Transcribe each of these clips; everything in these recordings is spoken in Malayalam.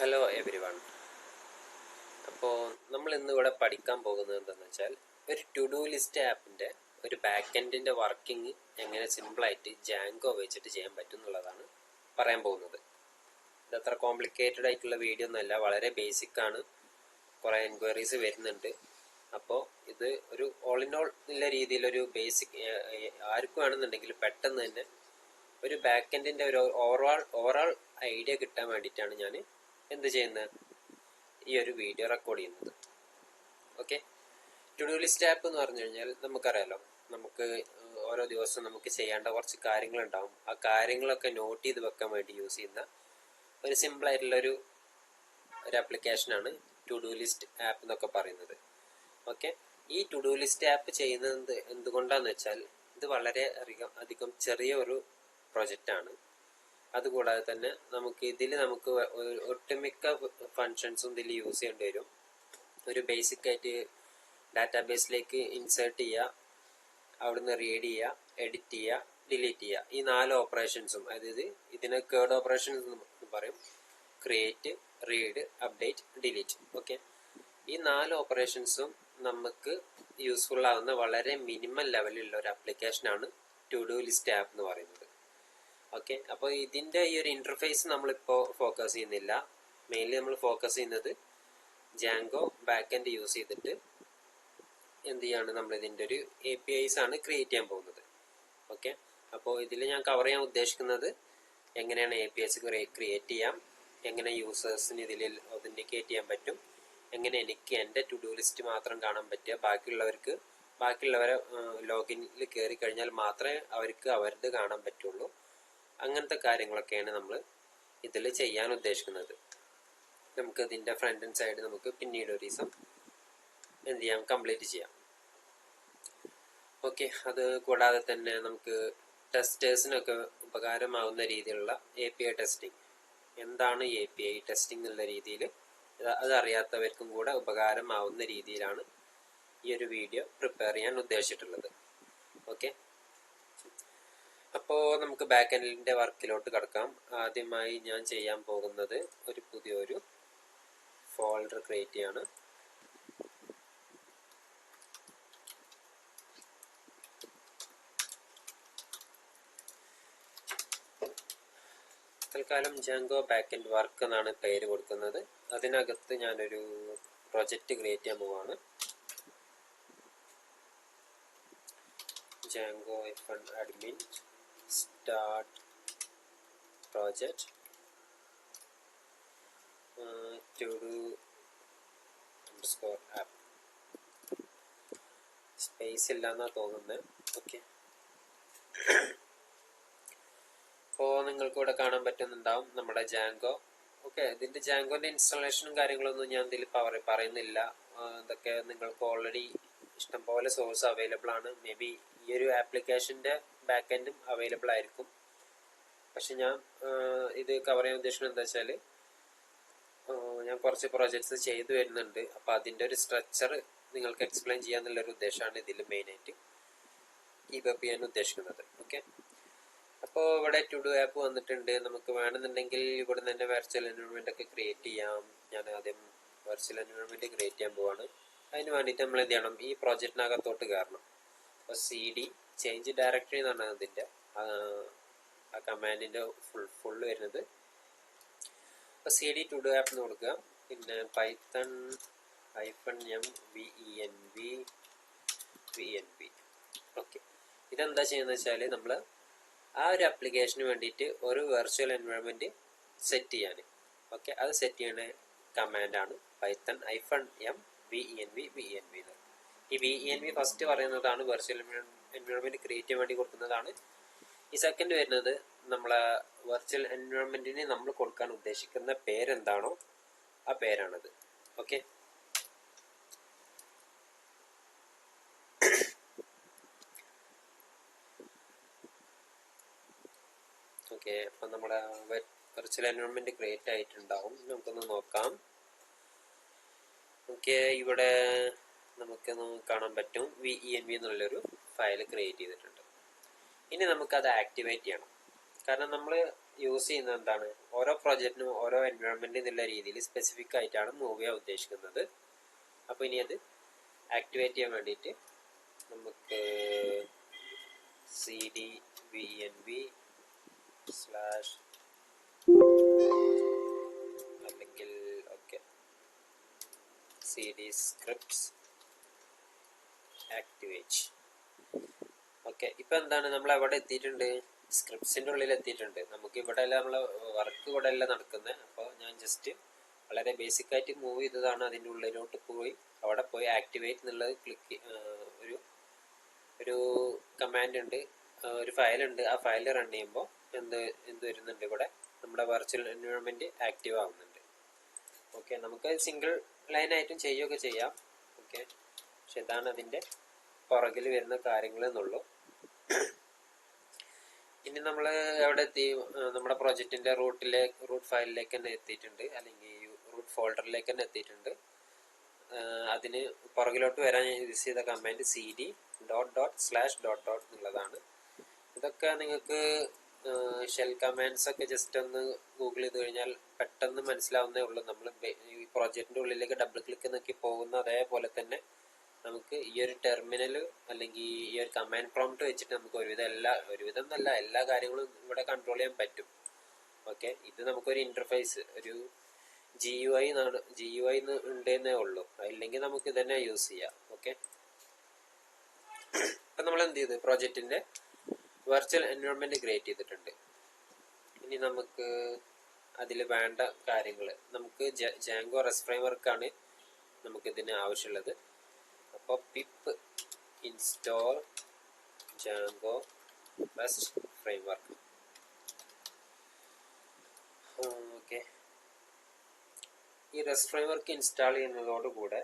Hello every one. അപ്പോൾ നമ്മൾ ഇന്നിവിടെ പഠിക്കാൻ പോകുന്നത് എന്താണെന്ന് വെച്ചാൽ ഒരു ടു ഡു ലിസ്റ്റ് ആപ്പിൻ്റെ ഒരു ബാക്ക് എൻഡിൻ്റെ വർക്കിംഗ് എങ്ങനെ സിമ്പിളായിട്ട് ജാങ്കോ വെച്ചിട്ട് ചെയ്യാൻ പറ്റും എന്നുള്ളതാണ് പറയാൻ പോകുന്നത്. ഇതത്ര കോംപ്ലിക്കേറ്റഡ് ആയിട്ടുള്ള വീഡിയോ ഒന്നുമല്ല, വളരെ ബേസിക് ആണ്. കുറേ എൻക്വയറീസ് വരുന്നുണ്ട്. അപ്പോൾ ഇത് ഒരു ഓൾ ഇൻ ഓൾ എന്നുള്ള രീതിയിലൊരു ബേസിക് ആർക്കും വേണമെന്നുണ്ടെങ്കിൽ പെട്ടെന്ന് തന്നെ ഒരു ബാക്ക് എൻഡിൻ്റെ ഒരു ഓവറോൾ ഐഡിയ കിട്ടാൻ വേണ്ടിയിട്ടാണ് ഞാൻ എന്ത് ചെയ്യുന്നത്, ഈ ഒരു വീഡിയോ റെക്കോർഡ് ചെയ്യുന്നത്. Okay, to do list app എന്ന് പറഞ്ഞു കഴിഞ്ഞാൽ നമുക്കറിയാലോ, നമുക്ക് ഓരോ ദിവസവും നമുക്ക് ചെയ്യേണ്ട കുറച്ച് കാര്യങ്ങളുണ്ടാവും. ആ കാര്യങ്ങളൊക്കെ നോട്ട് ചെയ്ത് വെക്കാൻ വേണ്ടി യൂസ് ചെയ്യുന്ന ഒരു സിമ്പിളായിട്ടുള്ളൊരു ആപ്ലിക്കേഷനാണ് ടു ഡു ലിസ്റ്റ് ആപ്പ് എന്നൊക്കെ പറയുന്നത്. ഓക്കെ, ഈ ടു ഡു ലിസ്റ്റ് ആപ്പ് ചെയ്യുന്നത് എന്തുകൊണ്ടാന്ന് വെച്ചാൽ ഇത് വളരെ അധികം ചെറിയ ഒരു പ്രൊജക്റ്റാണ്. അതുകൂടാതെ തന്നെ നമുക്ക് ഒട്ടുമിക്ക ഫങ്ഷൻസും ഇതിൽ യൂസ് ചെയ്യേണ്ടി വരും. ഒരു ബേസിക് ആയിട്ട് ഡാറ്റാബേസിലേക്ക് ഇൻസേർട്ട് ചെയ്യുക, അവിടുന്ന് റീഡ് ചെയ്യുക, എഡിറ്റ് ചെയ്യുക, ഡിലീറ്റ് ചെയ്യുക. ഈ 4 ഓപ്പറേഷൻസും, അതായത് ഇതിനെ കേർഡ് ഓപ്പറേഷൻസ് എന്ന് പറയും. Create, read, update, delete. Okay, ഈ 4 ഓപ്പറേഷൻസും നമുക്ക് യൂസ്ഫുൾ ആവുന്ന വളരെ മിനിമം ലെവലിലുള്ള ഒരു ആപ്ലിക്കേഷനാണ് ടു ഡു ലിസ്റ്റ് ആപ്പ് എന്ന് പറയുന്നത്. ഓക്കെ, അപ്പോൾ ഇതിൻ്റെ ഈ ഒരു ഇൻ്റർഫേസ് നമ്മളിപ്പോൾ ഫോക്കസ് ചെയ്യുന്നില്ല. മെയിൻലി നമ്മൾ ഫോക്കസ് ചെയ്യുന്നത് ജാങ്കോ ബാക്ക് എൻഡ് യൂസ് ചെയ്തിട്ട് എന്ത് ചെയ്യാണ്, നമ്മൾ ഇതിൻ്റെ ഒരു APIs ആണ് ക്രിയേറ്റ് ചെയ്യാൻ പോകുന്നത്. ഓക്കെ, അപ്പോൾ ഇതിൽ ഞാൻ കവർ ചെയ്യാൻ ഉദ്ദേശിക്കുന്നത് എങ്ങനെയാണ് APIs ക്രിയേറ്റ് ചെയ്യാം, എങ്ങനെ യൂസേഴ്സിന് ഇതിൽ ഒതൻറ്റിക്കേറ്റ് ചെയ്യാൻ പറ്റും, എങ്ങനെ എനിക്ക് എൻ്റെ ടു ഡു ലിസ്റ്റ് മാത്രം കാണാൻ പറ്റുക, ബാക്കിയുള്ളവരെ ലോഗിനിൽ കയറി കഴിഞ്ഞാൽ മാത്രമേ അവർക്ക് അവരുടെ കാണാൻ പറ്റുള്ളൂ. അങ്ങനത്തെ കാര്യങ്ങളൊക്കെയാണ് നമ്മൾ ഇതിൽ ചെയ്യാൻ ഉദ്ദേശിക്കുന്നത്. നമുക്ക് ഇതിൻ്റെ ഫ്രണ്ട് ആൻഡ് സൈഡ് നമുക്ക് പിന്നീട് ഒരു ദിവസം എന്ത് ചെയ്യാം, കംപ്ലീറ്റ് ചെയ്യാം. ഓക്കെ, അത് കൂടാതെ തന്നെ നമുക്ക് ടെസ്റ്റേഴ്സിനൊക്കെ ഉപകാരമാവുന്ന രീതിയിലുള്ള API ടെസ്റ്റിംഗ്. എന്താണ് API ടെസ്റ്റിംഗ് എന്നുള്ള രീതിയിൽ അതറിയാത്തവർക്കും കൂടെ ഉപകാരമാവുന്ന രീതിയിലാണ് ഈ ഒരു വീഡിയോ പ്രിപ്പയർ ചെയ്യാൻ ഉദ്ദേശിച്ചിട്ടുള്ളത്. ഓക്കെ, അപ്പോൾ നമുക്ക് ബാക്ക് എൻഡിൻ്റെ വർക്കിലോട്ട് കടക്കാം. ആദ്യമായി ഞാൻ ചെയ്യാൻ പോകുന്നത് ഒരു പുതിയൊരു ഫോൾഡർ ക്രിയേറ്റ് ചെയ്യാണ്. തൽക്കാലം ജാങ്കോ ബാക്ക് എൻഡ് വർക്ക് എന്നാണ് പേര് കൊടുക്കുന്നത്. അതിനകത്ത് ഞാനൊരു പ്രൊജക്റ്റ് ക്രിയേറ്റ് ചെയ്യാൻ പോവാണ്. Django admin start project to do _app. Space ഇല്ലെന്നാ തോന്നുന്നത്. ഓക്കെ, അപ്പോൾ നിങ്ങൾക്ക് ഇവിടെ കാണാൻ പറ്റുന്നുണ്ടാവും നമ്മുടെ ജാങ്കോ. ഓക്കെ, ഇതിൻ്റെ ജാങ്കോൻ്റെ ഇൻസ്റ്റാളേഷനും കാര്യങ്ങളൊന്നും ഞാൻ ഇതിൽ പറയുന്നില്ല. ഇതൊക്കെ നിങ്ങൾക്ക് ഓൾറെഡി ഇഷ്ടംപോലെ സോഴ്സ് അവൈലബിൾ ആണ്. മേ ബി ഈ ഒരു ആപ്ലിക്കേഷൻ്റെ ബാക്ക് എൻഡും അവൈലബിൾ ആയിരിക്കും. പക്ഷെ ഞാൻ ഇത് കവർ ചെയ്യാൻ ഉദ്ദേശിക്കുന്നത് എന്താ വെച്ചാൽ, ഞാൻ കുറച്ച് പ്രോജക്ട്സ് ചെയ്തു വരുന്നുണ്ട്. അപ്പോൾ അതിൻ്റെ ഒരു സ്ട്രക്ചർ നിങ്ങൾക്ക് എക്സ്പ്ലെയിൻ ചെയ്യാന്നുള്ളൊരു ഉദ്ദേശമാണ് ഇതിൽ മെയിനായിട്ട് കീപ്പ് ചെയ്യാൻ ഉദ്ദേശിക്കുന്നത്. ഓക്കെ, അപ്പോൾ ഇവിടെ ടു ഡു ആപ്പ് വന്നിട്ടുണ്ട്. നമുക്ക് വേണമെന്നുണ്ടെങ്കിൽ ഇവിടെ നിന്ന് തന്നെ വെർച്വൽ എൻവയോൺമെൻ്റ് ഒക്കെ ക്രിയേറ്റ് ചെയ്യാം. ഞാൻ ആദ്യം വെർച്വൽ എൻവയോൺമെൻറ്റ് ക്രിയേറ്റ് ചെയ്യാൻ പോവാണ്. അതിന് വേണ്ടിയിട്ട് നമ്മൾ എന്ത് ചെയ്യണം, ഈ പ്രോജക്റ്റിനകത്തോട്ട് കയറണം. അപ്പോൾ CD ചേഞ്ച് ഡയറക്ടറി എന്നാണ് അതിൻ്റെ ആ കമാൻഡിൻ്റെ ഫുള്ള് വരുന്നത്. അപ്പോൾ CD ടു ഡു ആപ്പ് എന്ന് കൊടുക്കുക. പിന്നെ Python -m venv. ഓക്കെ, ഇതെന്താ ചെയ്യുന്നത് വെച്ചാൽ നമ്മൾ ആ ഒരു ആപ്ലിക്കേഷന് വേണ്ടിയിട്ട് ഒരു വെർച്വൽ എൻവയോൺമെൻറ്റ് സെറ്റ് ചെയ്യാൻ. ഓക്കെ, അത് സെറ്റ് ചെയ്യുന്ന കമാൻഡാണ് Python -m venv. ഈ venv ഫസ്റ്റ് പറയുന്നതാണ് വെർച്വൽ എൻവയോൺമെൻറ്റ് ക്രിയേറ്റ് ചെയ്യാൻ വേണ്ടി കൊടുക്കുന്നതാണ്. ഈ സെക്കൻഡ് വരുന്നത് നമ്മളെ വെർച്വൽ എൻവയോൺമെൻറ്റിന് നമ്മൾ കൊടുക്കാൻ ഉദ്ദേശിക്കുന്ന പേരെന്താണോ ആ പേരാണത്. ഓക്കെ, ഓക്കെ, അപ്പം നമ്മുടെ വെർച്വൽ എൻവയോൺമെൻറ്റ് ക്രിയേറ്റ് ആയിട്ടുണ്ടാവും. നമുക്കൊന്ന് നോക്കാം. ഓക്കെ, ഇവിടെ നമുക്ക് കാണാൻ പറ്റും venv എന്നുള്ളൊരു ഫയൽ ക്രിയേറ്റ് ചെയ്തിട്ടുണ്ട്. ഇനി നമുക്കത് ആക്ടിവേറ്റ് ചെയ്യണം. കാരണം നമ്മൾ യൂസ് ചെയ്യുന്നത് എന്താണ്, ഓരോ പ്രോജക്റ്റിനും ഓരോ എൻവയോൺമെന്റ് എന്നുള്ള രീതിയിൽ സ്പെസിഫിക് ആയിട്ടാണ് മൂവ് ചെയ്യാൻ ഉദ്ദേശിക്കുന്നത്. അപ്പോൾ ഇനി അത് ആക്ടിവേറ്റ് ചെയ്യാൻ വേണ്ടിയിട്ട് നമുക്ക് cd_vnv/ അല്ലെങ്കിൽ okay cd scripts activate. Okay, ഇപ്പൊ എന്താണ്, നമ്മൾ എവിടെ എത്തിയിട്ടുണ്ട്, സ്ക്രിപ്റ്റ്സിന്റെ ഉള്ളിൽ എത്തിയിട്ടുണ്ട്. നമുക്ക് ഇവിടെ അല്ല നമ്മളെ വർക്ക് ഇവിടെ അല്ല നടക്കുന്നത്. അപ്പോൾ ഞാൻ ജസ്റ്റ് വളരെ ബേസിക് ആയിട്ട് മൂവ് ചെയ്തതാണ്. അതിൻ്റെ ഉള്ളിലോട്ട് പോയി അവിടെ പോയി ആക്ടിവേറ്റ് എന്നുള്ളത് ക്ലിക്ക്, ഒരു കമാൻഡ് ഉണ്ട്, ഒരു ഫയൽ ഉണ്ട്. ആ ഫയൽ റൺ ചെയ്യുമ്പോൾ എന്ത് വരുന്നുണ്ട്, ഇവിടെ നമ്മുടെ വെർച്വൽ എൻവയോൺമെന്റ് ആക്റ്റീവ് ആവുന്നുണ്ട്. ഓക്കെ, നമുക്ക് സിംഗിൾ ലൈൻ ആയിട്ടും ചെയ്യുകയൊക്കെ ചെയ്യാം. ഓക്കെ, പക്ഷെ ഇതാണ് അതിൻ്റെ പുറകിൽ വരുന്ന കാര്യങ്ങൾ എന്നുള്ളൂ. ഇനി നമ്മൾ എവിടെ എത്തി, നമ്മുടെ പ്രൊജക്റ്റിന്റെ റൂട്ട് ഫയലിലേക്ക് തന്നെ എത്തിയിട്ടുണ്ട്, അല്ലെങ്കിൽ റൂട്ട് ഫോൾഡറിലേക്ക് തന്നെ എത്തിയിട്ടുണ്ട്. അതിന് പുറകിലോട്ട് വരാൻ യൂസ് ചെയ്ത കമാൻഡ് cd:// എന്നുള്ളതാണ്. ഇതൊക്കെ നിങ്ങൾക്ക് ഷെൽ കമാൻഡ്സ് ഒക്കെ ജസ്റ്റ് ഒന്ന് ഗൂഗിൾ ചെയ്ത് കഴിഞ്ഞാൽ പെട്ടെന്ന് മനസ്സിലാവുന്നേ ഉള്ളൂ. നമ്മൾ ഈ പ്രോജക്റ്റിന്റെ ഉള്ളിലേക്ക് ഡബിൾ ക്ലിക്ക് നോക്കി പോകുന്ന അതേപോലെ തന്നെ നമുക്ക് ഈ ഒരു ടെർമിനൽ അല്ലെങ്കിൽ ഈ ഒരു കമാൻഡ് പ്രോംപ്റ്റ് വെച്ചിട്ട് നമുക്ക് ഒരുവിധം എന്നല്ല എല്ലാ കാര്യങ്ങളും ഇവിടെ കൺട്രോൾ ചെയ്യാൻ പറ്റും. ഓക്കെ, ഇത് നമുക്കൊരു ഇന്റർഫേസ്, ഒരു GUI ഉണ്ടെന്നേ ഉള്ളൂ. അല്ലെങ്കിൽ നമുക്ക് ഇതന്നെ യൂസ് ചെയ്യാം. ഓക്കെ, ഇപ്പൊ നമ്മൾ എന്ത് ചെയ്ത് പ്രോജക്റ്റിന്റെ വെർച്വൽ എൻവയോൺമെന്റ് ക്രിയേറ്റ് ചെയ്തിട്ടുണ്ട്. ഇനി നമുക്ക് അതിൽ വേണ്ട കാര്യങ്ങൾ, നമുക്ക് ജാങ്കോ റെസ്റ്റ് ഫ്രെയിംവർക്കാണ് നമുക്ക് ഇതിന് ആവശ്യമുള്ളത്. അപ്പോൾ pip install Django REST framework. Okay, ഈ റെസ്റ്റ് ഫ്രെയിംവർക്ക് ഇൻസ്റ്റാൾ ചെയ്യുന്നതോടുകൂടെ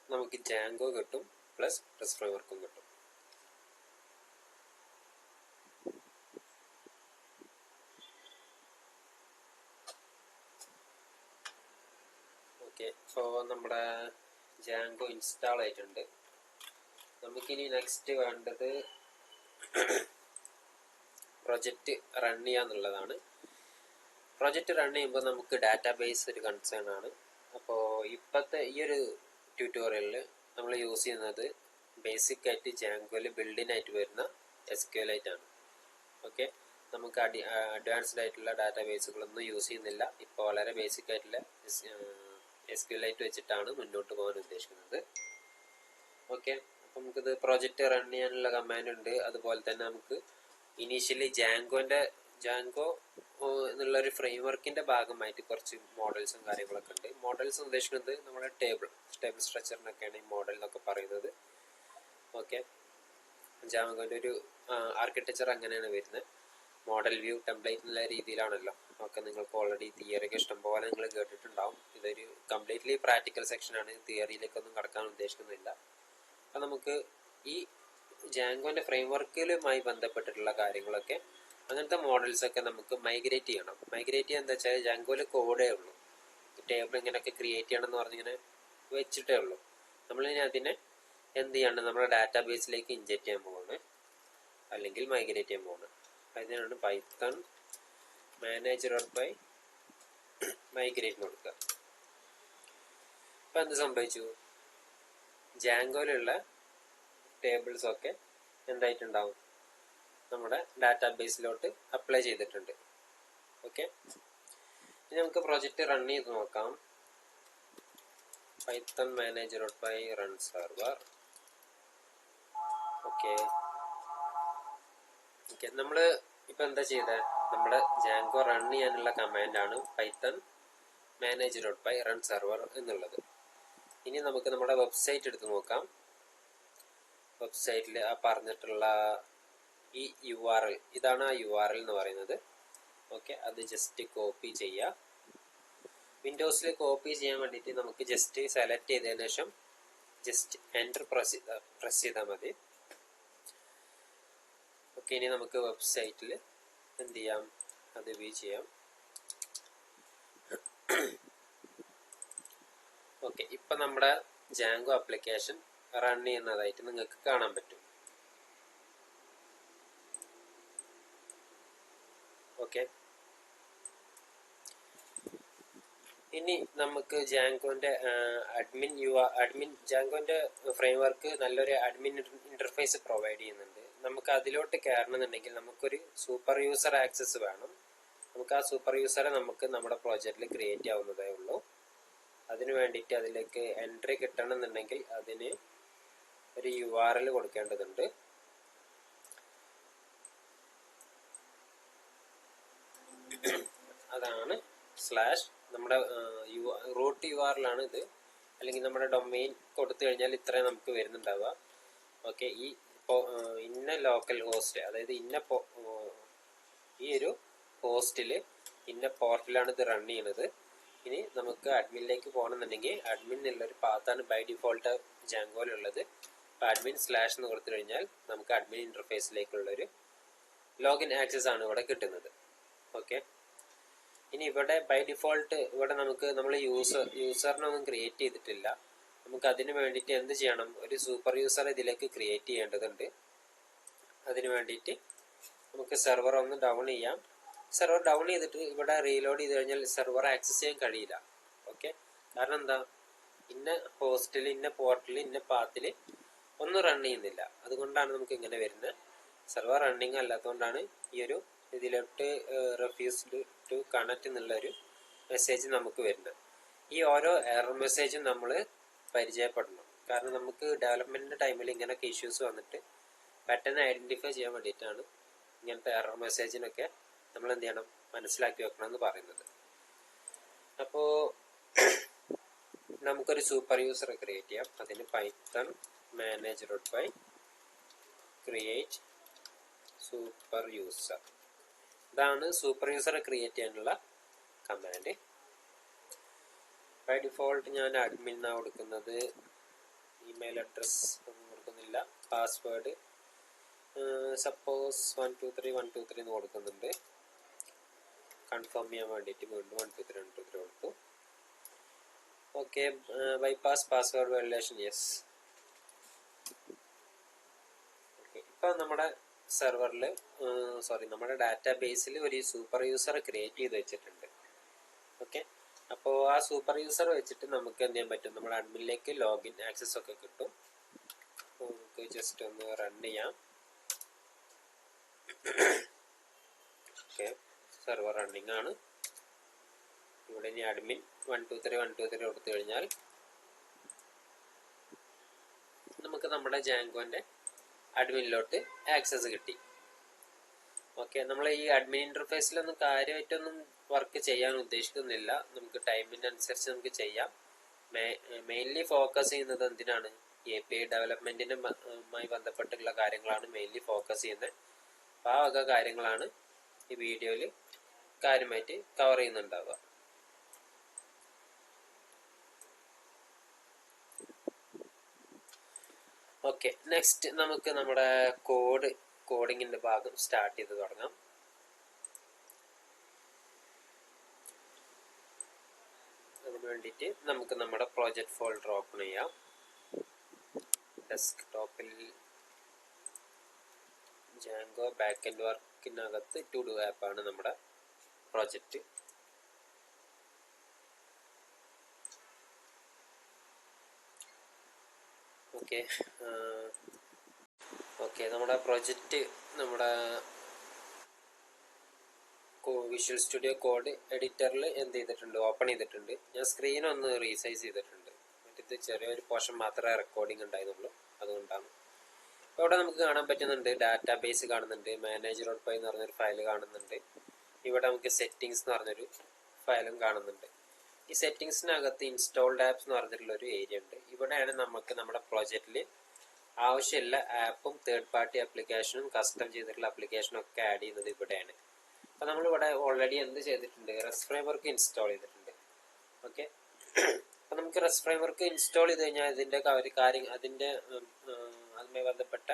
നമുക്ക് ജാങ്കോ കിട്ടും, പ്ലസ് റെസ്റ്റ് ഫ്രെയിംവർക്കും കിട്ടും. ഓക്കെ, ഇപ്പോൾ നമ്മുടെ ജാങ്കോ ഇൻസ്റ്റാൾ ആയിട്ടുണ്ട്. നമുക്കിനി നെക്സ്റ്റ് വേണ്ടത് പ്രൊജക്റ്റ് റൺ ചെയ്യാന്നുള്ളതാണ്. പ്രൊജക്റ്റ് റൺ ചെയ്യുമ്പോൾ നമുക്ക് ഡാറ്റാബേസ് ഒരു കൺസേൺ ആണ്. അപ്പോൾ ഇപ്പോഴത്തെ ഈ ഒരു ട്യൂട്ടോറിയലിൽ നമ്മൾ യൂസ് ചെയ്യുന്നത് ബേസിക് ആയിട്ട് ജാങ്കോയിൽ ബിൽഡിൻ ആയിട്ട് വരുന്ന SQLite ആണ്. ഓക്കെ, നമുക്ക് അഡ്വാൻസ്ഡ് ആയിട്ടുള്ള ഡാറ്റാബേസുകളൊന്നും യൂസ് ചെയ്യുന്നില്ല. ഇപ്പോൾ വളരെ ബേസിക് ആയിട്ടുള്ള SQLite വെച്ചിട്ടാണ് മുന്നോട്ട് പോകാൻ ഉദ്ദേശിക്കുന്നത്. ഓക്കെ, അപ്പം നമുക്കിത് പ്രോജക്റ്റ് റൺ ചെയ്യാനുള്ള കമാൻഡ് ഉണ്ട്. അതുപോലെ തന്നെ നമുക്ക് ഇനീഷ്യലി ജാങ്കോ എന്നുള്ളൊരു ഫ്രെയിംവർക്കിന്റെ ഭാഗമായിട്ട് കുറച്ച് മോഡൽസും കാര്യങ്ങളൊക്കെ ഉണ്ട്. മോഡൽസ് ഉദ്ദേശിക്കുന്നത് നമ്മുടെ ടേബിൾ സ്ട്രക്ചറിനൊക്കെയാണ് ഈ മോഡൽ എന്നൊക്കെ പറയുന്നത്. ഓക്കെ, ജാങ്കോന്റെ ഒരു ആർക്കിടെക്ചർ അങ്ങനെയാണ് വരുന്നത്. മോഡൽ വ്യൂ ടെംപ്ലേറ്റ് എന്നുള്ള രീതിയിലാണല്ലോ. ഓക്കെ, നിങ്ങൾക്ക് ഓൾറെഡി തിയറിയൊക്കെ ഇഷ്ടംപോലെ നിങ്ങൾ കേട്ടിട്ടുണ്ടാവും. ഇതൊരു കംപ്ലീറ്റ്ലി പ്രാക്ടിക്കൽ സെക്ഷനാണ്, തിയറിയിലേക്കൊന്നും കടക്കാൻ ഉദ്ദേശിക്കുന്നില്ല. അപ്പം നമുക്ക് ഈ ജാങ്കോന്റെ ഫ്രെയിംവർക്കിലുമായി ബന്ധപ്പെട്ടിട്ടുള്ള കാര്യങ്ങളൊക്കെ, അങ്ങനത്തെ മോഡൽസൊക്കെ നമുക്ക് മൈഗ്രേറ്റ് ചെയ്യണം. മൈഗ്രേറ്റ് ചെയ്യാൻ എന്താ വെച്ചാൽ ജാങ്കോയിൽ കോഡേ ഉള്ളൂ. ടേബിൾ ഇങ്ങനെയൊക്കെ ക്രിയേറ്റ് ചെയ്യണം എന്ന് പറഞ്ഞിങ്ങനെ വെച്ചിട്ടേ ഉള്ളൂ. നമ്മളിനി അതിനെ എന്ത് ചെയ്യണം, നമ്മുടെ ഡാറ്റാബേസിലേക്ക് ഇൻജെക്റ്റ് ചെയ്യാൻ പോവാണ്, അല്ലെങ്കിൽ മൈഗ്രേറ്റ് ചെയ്യാൻ പോവാണ്. അതിനാണ് പൈത്തൺ manager.py കൊടുക്കുക. ഇപ്പം എന്ത് സംഭവിച്ചു, ജാങ്കോയിലുള്ള ടേബിൾസൊക്കെ എന്തായിട്ടുണ്ടാവും, നമ്മുടെ ഡാറ്റാബേസിലോട്ട് അപ്ലൈ ചെയ്തിട്ടുണ്ട്. ഓക്കെ, ഇനി നമുക്ക് പ്രൊജക്റ്റ് റൺ ചെയ്ത് നോക്കാം. Python manager.py run server. Okay, നമ്മൾ ഇപ്പൊ എന്താ ചെയ്തത്, നമ്മുടെ ജാങ്കോ റൺ ചെയ്യാനുള്ള കമാൻഡാണ് പൈത്തൺ manager.py run server എന്നുള്ളത്. ഇനി നമുക്ക് നമ്മുടെ വെബ്സൈറ്റ് എടുത്ത് നോക്കാം. വെബ്സൈറ്റിൽ ആ പറഞ്ഞിട്ടുള്ള ഈ URL, ഇതാണ് ആ URL എന്ന് പറയുന്നത്. ഓക്കെ, അത് ജസ്റ്റ് കോപ്പി ചെയ്യുക. വിൻഡോസിൽ കോപ്പി ചെയ്യാൻ വേണ്ടിയിട്ട് നമുക്ക് ജസ്റ്റ് സെലക്ട് ചെയ്തതിനു ശേഷം ജസ്റ്റ് എൻ്റർ പ്രസ് ചെയ്താൽ മതി. ഓക്കെ, ഇനി നമുക്ക് വെബ്സൈറ്റിൽ എന്ത് ചെയ്യാം, അത് വ്യൂ ചെയ്യാം. ഓക്കെ, ഇപ്പം നമ്മുടെ ജാങ്കോ ആപ്ലിക്കേഷൻ റൺ ചെയ്യുന്നതായിട്ട് നിങ്ങൾക്ക് കാണാൻ പറ്റും. ഓക്കെ, ഇനി നമുക്ക് ജാങ്കോന്റെ അഡ്മിൻ ജാങ്കോന്റെ ഫ്രെയിംവർക്ക് നല്ലൊരു അഡ്മിൻ ഇന്റർഫേസ് പ്രൊവൈഡ് ചെയ്യുന്നുണ്ട്. നമുക്ക് അതിലോട്ട് കയറണമെന്നുണ്ടെങ്കിൽ നമുക്കൊരു സൂപ്പർ യൂസർ ആക്സസ് വേണം. നമുക്ക് ആ സൂപ്പർ യൂസറെ നമുക്ക് നമ്മുടെ പ്രോജക്റ്റിൽ ക്രിയേറ്റ് ആവുന്നതേ ഉള്ളൂ. അതിനു വേണ്ടിയിട്ട് അതിലേക്ക് എൻട്രി കിട്ടണമെന്നുണ്ടെങ്കിൽ അതിന് ഒരു URL കൊടുക്കേണ്ടതുണ്ട്. അതാണ് സ്ലാഷ് നമ്മുടെ റൂട്ട് URL ആണ് ഇത്. അല്ലെങ്കിൽ നമ്മുടെ ഡൊമെയിൻ കൊടുത്തു കഴിഞ്ഞാൽ ഇത്രയും നമുക്ക് വരുന്നുണ്ടാവുക. ഓക്കെ, ഈ ഇന്ന ലോക്കൽ ഹോസ്റ്റ്, അതായത് ഈ ഒരു ഹോസ്റ്റിൽ ഇന്ന പോർട്ടിലാണ് ഇത് റൺ ചെയ്യുന്നത്. ഇനി നമുക്ക് അഡ്മിനിലേക്ക് പോകണമെന്നുണ്ടെങ്കിൽ അഡ്മിൻ എന്നുള്ളൊരു പാത്താണ് ബൈ ഡിഫോൾട്ട് ജാങ്കോയിലുള്ളത്. അപ്പോൾ അഡ്മിൻ സ്ലാഷ് എന്ന് കൊടുത്തു കഴിഞ്ഞാൽ നമുക്ക് അഡ്മിൻ ഇന്റർഫേസിലേക്കുള്ളൊരു ലോഗിൻ ആക്സസ് ആണ് ഇവിടെ കിട്ടുന്നത്. ഓക്കെ, ഇനി ഇവിടെ ബൈ ഡിഫോൾട്ട് ഇവിടെ നമ്മൾ യൂസറിനൊന്നും ക്രിയേറ്റ് ചെയ്തിട്ടില്ല. നമുക്ക് അതിന് വേണ്ടിയിട്ട് എന്ത് ചെയ്യണം, ഒരു സൂപ്പർ യൂസർ ഇതിലേക്ക് ക്രിയേറ്റ് ചെയ്യേണ്ടതുണ്ട്. അതിന് വേണ്ടിയിട്ട് നമുക്ക് സെർവർ ഒന്ന് ഡൗൺ ചെയ്യാം. സെർവർ ഡൗൺ ചെയ്തിട്ട് ഇവിടെ റീലോഡ് ചെയ്ത് കഴിഞ്ഞാൽ സെർവർ ആക്സസ് ചെയ്യാൻ കഴിയില്ല. ഓക്കെ, കാരണം എന്താ, ഇന്ന ഹോസ്റ്റിൽ ഇന്ന പോർട്ടിൽ ഇന്ന പാത്തിൽ ഒന്നും റൺ ചെയ്യുന്നില്ല. അതുകൊണ്ടാണ് നമുക്ക് ഇങ്ങനെ വരുന്നത്. സെർവർ റണ്ണിങ് അല്ലാത്തതുകൊണ്ടാണ് ഈ ഒരു ഇതിലോട്ട് റെഫ്യൂസ്ഡ് ടു കണക്ട് എന്നുള്ളൊരു മെസ്സേജ് നമുക്ക് വരുന്നത്. ഈ ഓരോ എറർ മെസ്സേജും നമ്മൾ പരിചയപ്പെടണം. കാരണം നമുക്ക് ഡെവലപ്മെന്റിന്റെ ടൈമിൽ ഇങ്ങനൊക്കെ ഇഷ്യൂസ് വന്നിട്ട് പെട്ടെന്ന് ഐഡന്റിഫൈ ചെയ്യാൻ വേണ്ടിയിട്ടാണ് ഇങ്ങനത്തെ എറർ മെസ്സേജിനൊക്കെ നമ്മൾ എന്ത് ചെയ്യണം, മനസ്സിലാക്കി വെക്കണം എന്ന് പറയുന്നത്. അപ്പോൾ നമുക്കൊരു സൂപ്പർ യൂസർ ക്രിയേറ്റ് ചെയ്യാം. അതിന് Python manager.py create super user. ഇതാണ് സൂപ്പർ യൂസറെ ക്രിയേറ്റ് ചെയ്യാനുള്ള കമാൻഡ്. ബൈ ഡിഫോൾട്ട് ഞാൻ അഡ്മിൻ എന്നാണ് കൊടുക്കുന്നത്. ഇമെയിൽ അഡ്രസ് ഒന്നും കൊടുക്കുന്നില്ല. പാസ്വേഡ് സപ്പോസ് 123 എന്ന് കൊടുക്കുന്നുണ്ട്. കൺഫേം ചെയ്യാൻ വേണ്ടിയിട്ട് വീണ്ടും 123 കൊടുത്തു. Okay, bypass password violation yes. Okay, ഇപ്പം നമ്മുടെ സെർവറിൽ നമ്മുടെ ഡാറ്റാ ബേസിൽ ഒരു സൂപ്പർ യൂസർ ക്രിയേറ്റ് ചെയ്ത് വെച്ചിട്ടുണ്ട്. ഓക്കെ, അപ്പോൾ ആ സൂപ്പർ യൂസർ വെച്ചിട്ട് നമുക്ക് എന്ത് ചെയ്യാൻ പറ്റും, നമ്മുടെ അഡ്മിനിലേക്ക് ലോഗിൻ ആക്സസ് ഒക്കെ കിട്ടും. നമുക്ക് ജസ്റ്റ് ഒന്ന് റൺ ചെയ്യാം. ഓക്കെ, സെർവർ റണ്ണിങ് ആണ്. ഇവിടെ ഇനി അഡ്മിൻ 123 കൊടുത്തു കഴിഞ്ഞാൽ നമുക്ക് നമ്മുടെ ജാങ്കോന്റെ അഡ്മിനിലോട്ട് ആക്സസ് കിട്ടി. ഓക്കെ, നമ്മൾ ഈ അഡ്മിൻ ഇന്റർഫേസിലൊന്നും കാര്യമായിട്ടൊന്നും വർക്ക് ചെയ്യാൻ ഉദ്ദേശിക്കുന്നില്ല. നമുക്ക് ടൈമിന്റെ അനുസരിച്ച് നമുക്ക് ചെയ്യാം. മെയിൻലി ഫോക്കസ് ചെയ്യുന്നത് എന്തിനാണ്, API ഡെവലപ്മെന്റിനുമായി ബന്ധപ്പെട്ടുള്ള കാര്യങ്ങളാണ് മെയിൻലി ഫോക്കസ് ചെയ്യുന്നത്. അപ്പോൾ ആ വക കാര്യങ്ങളാണ് ഈ വീഡിയോയിൽ കാര്യമായിട്ട് കവർ ചെയ്യുന്നുണ്ടാവുക. ഓക്കെ, നെക്സ്റ്റ് നമുക്ക് നമ്മുടെ കോഡിങ്ങിന്റെ ഭാഗം സ്റ്റാർട്ട് ചെയ്ത് തുടങ്ങാം. അതിന് വേണ്ടിയിട്ട് നമുക്ക് നമ്മുടെ പ്രോജക്റ്റ് ഫോൾഡർ ഓപ്പൺ ചെയ്യാം. ഡെസ്ക്ടോപ്പിൽ ജാങ്കോ ബാക്ക്എൻഡ് വർക്കിനകത്ത് ടു ഡു ആപ്പാണ് നമ്മുടെ പ്രോജക്റ്റ്. ഓക്കെ, നമ്മുടെ പ്രോജക്റ്റ് നമ്മുടെ വിഷ്വൽ സ്റ്റുഡിയോ കോഡ് എഡിറ്ററിൽ എന്ത് ചെയ്തിട്ടുണ്ട്, ഓപ്പൺ ചെയ്തിട്ടുണ്ട്. ഞാൻ സ്ക്രീൻ ഒന്ന് റീസൈസ് ചെയ്തിട്ടുണ്ട്. മറ്റേത് ചെറിയൊരു പോർഷൻ മാത്രമേ റെക്കോർഡിംഗ് ഉണ്ടായിരുന്നുള്ളൂ, അതുകൊണ്ടാണ്. അപ്പോൾ ഇവിടെ നമുക്ക് കാണാൻ പറ്റുന്നുണ്ട്, ഡാറ്റാ ബേസ് കാണുന്നുണ്ട്, manager.py എന്ന് പറഞ്ഞൊരു ഫയൽ കാണുന്നുണ്ട്. ഇവിടെ നമുക്ക് സെറ്റിങ്സ് എന്ന് പറഞ്ഞൊരു ഫയലും കാണുന്നുണ്ട്. ഈ സെറ്റിങ്സിനകത്ത് ഇൻസ്റ്റാൾഡ് ആപ്സ് എന്ന് പറഞ്ഞിട്ടുള്ളൊരു ഏരിയ ഉണ്ട്. ഇവിടെയാണ് നമുക്ക് നമ്മുടെ പ്രോജക്റ്റിൽ ആവശ്യമുള്ള ആപ്പും തേർഡ് പാർട്ടി ആപ്ലിക്കേഷനും കസ്റ്റം ചെയ്തിട്ടുള്ള ആപ്ലിക്കേഷനും ഒക്കെ ആഡ് ചെയ്യുന്നത് ഇവിടെയാണ്. അപ്പോൾ നമ്മളിവിടെ ഓൾറെഡി എന്ത് ചെയ്തിട്ടുണ്ട്, റെസ്റ്റ് ഫ്രെയിംവർക്ക് ഇൻസ്റ്റാൾ ചെയ്തിട്ടുണ്ട്. ഓക്കെ, അപ്പോൾ നമുക്ക് റെസ്റ്റ് ഫ്രെയിംവർക്ക് ഇൻസ്റ്റാൾ ചെയ്ത് കഴിഞ്ഞാൽ അതിൻ്റെ അതുമായി ബന്ധപ്പെട്ട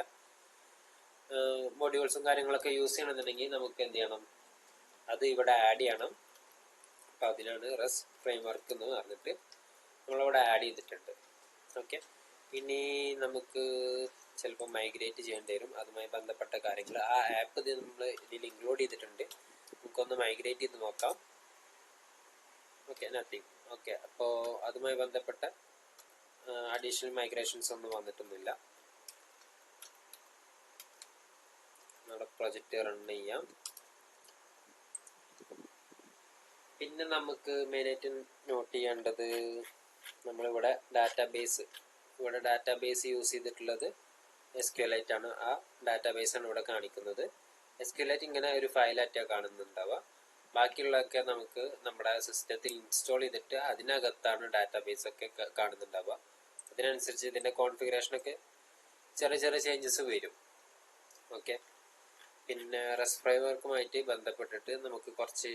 മൊഡ്യൂൾസും കാര്യങ്ങളൊക്കെ യൂസ് ചെയ്യണമെന്നുണ്ടെങ്കിൽ നമുക്ക് എന്ത് ചെയ്യണം, അത് ഇവിടെ ആഡ് ചെയ്യണം. അപ്പോൾ അതിനാണ് റെസ്റ്റ് ഫ്രെയിംവർക്ക് എന്ന് പറഞ്ഞിട്ട് നമ്മളിവിടെ ആഡ് ചെയ്തിട്ടുണ്ട്. ഓക്കെ, ഇനി നമുക്ക് ചിലപ്പോൾ മൈഗ്രേറ്റ് ചെയ്യേണ്ടി വരും. അതുമായി ബന്ധപ്പെട്ട കാര്യങ്ങൾ ആ ആപ്പ് നമ്മൾ ഇതിൽ ഇൻക്ലൂഡ് ചെയ്തിട്ടുണ്ട്. നമുക്കൊന്ന് മൈഗ്രേറ്റ് ചെയ്ത് നോക്കാം. Okay, nothing. ഓക്കെ, അപ്പോൾ അതുമായി ബന്ധപ്പെട്ട അഡീഷണൽ മൈഗ്രേഷൻസ് ഒന്നും വന്നിട്ടൊന്നുമില്ല. നമ്മുടെ പ്രൊജക്റ്റ് റൺ ചെയ്യാം. പിന്നെ നമുക്ക് മെയിനായിട്ട് നോട്ട് ചെയ്യേണ്ടത്, നമ്മളിവിടെ ഡാറ്റാബേസ് യൂസ് ചെയ്തിട്ടുള്ളത് SQLite ആണ്. ആ ഡാറ്റാബേസ് ആണ് ഇവിടെ കാണിക്കുന്നത്. SQLite ഇങ്ങനെ ഒരു ഫയലായിട്ടാണ് കാണുന്നുണ്ടാവുക. ബാക്കിയുള്ളതൊക്കെ നമുക്ക് നമ്മുടെ സിസ്റ്റത്തിൽ ഇൻസ്റ്റാൾ ചെയ്തിട്ട് അതിനകത്താണ് ഡാറ്റാബേസ് ഒക്കെ കാണുന്നുണ്ടാവുക. അതിനനുസരിച്ച് ഇതിൻ്റെ കോൺഫിഗറേഷനൊക്കെ ചെറിയ ചെറിയ ചേഞ്ചസ് വരും. ഓക്കെ, പിന്നെ റെസ്റ്റ് ഫ്രെയിംവർക്കുമായിട്ട് ബന്ധപ്പെട്ടിട്ട് നമുക്ക് കുറച്ച്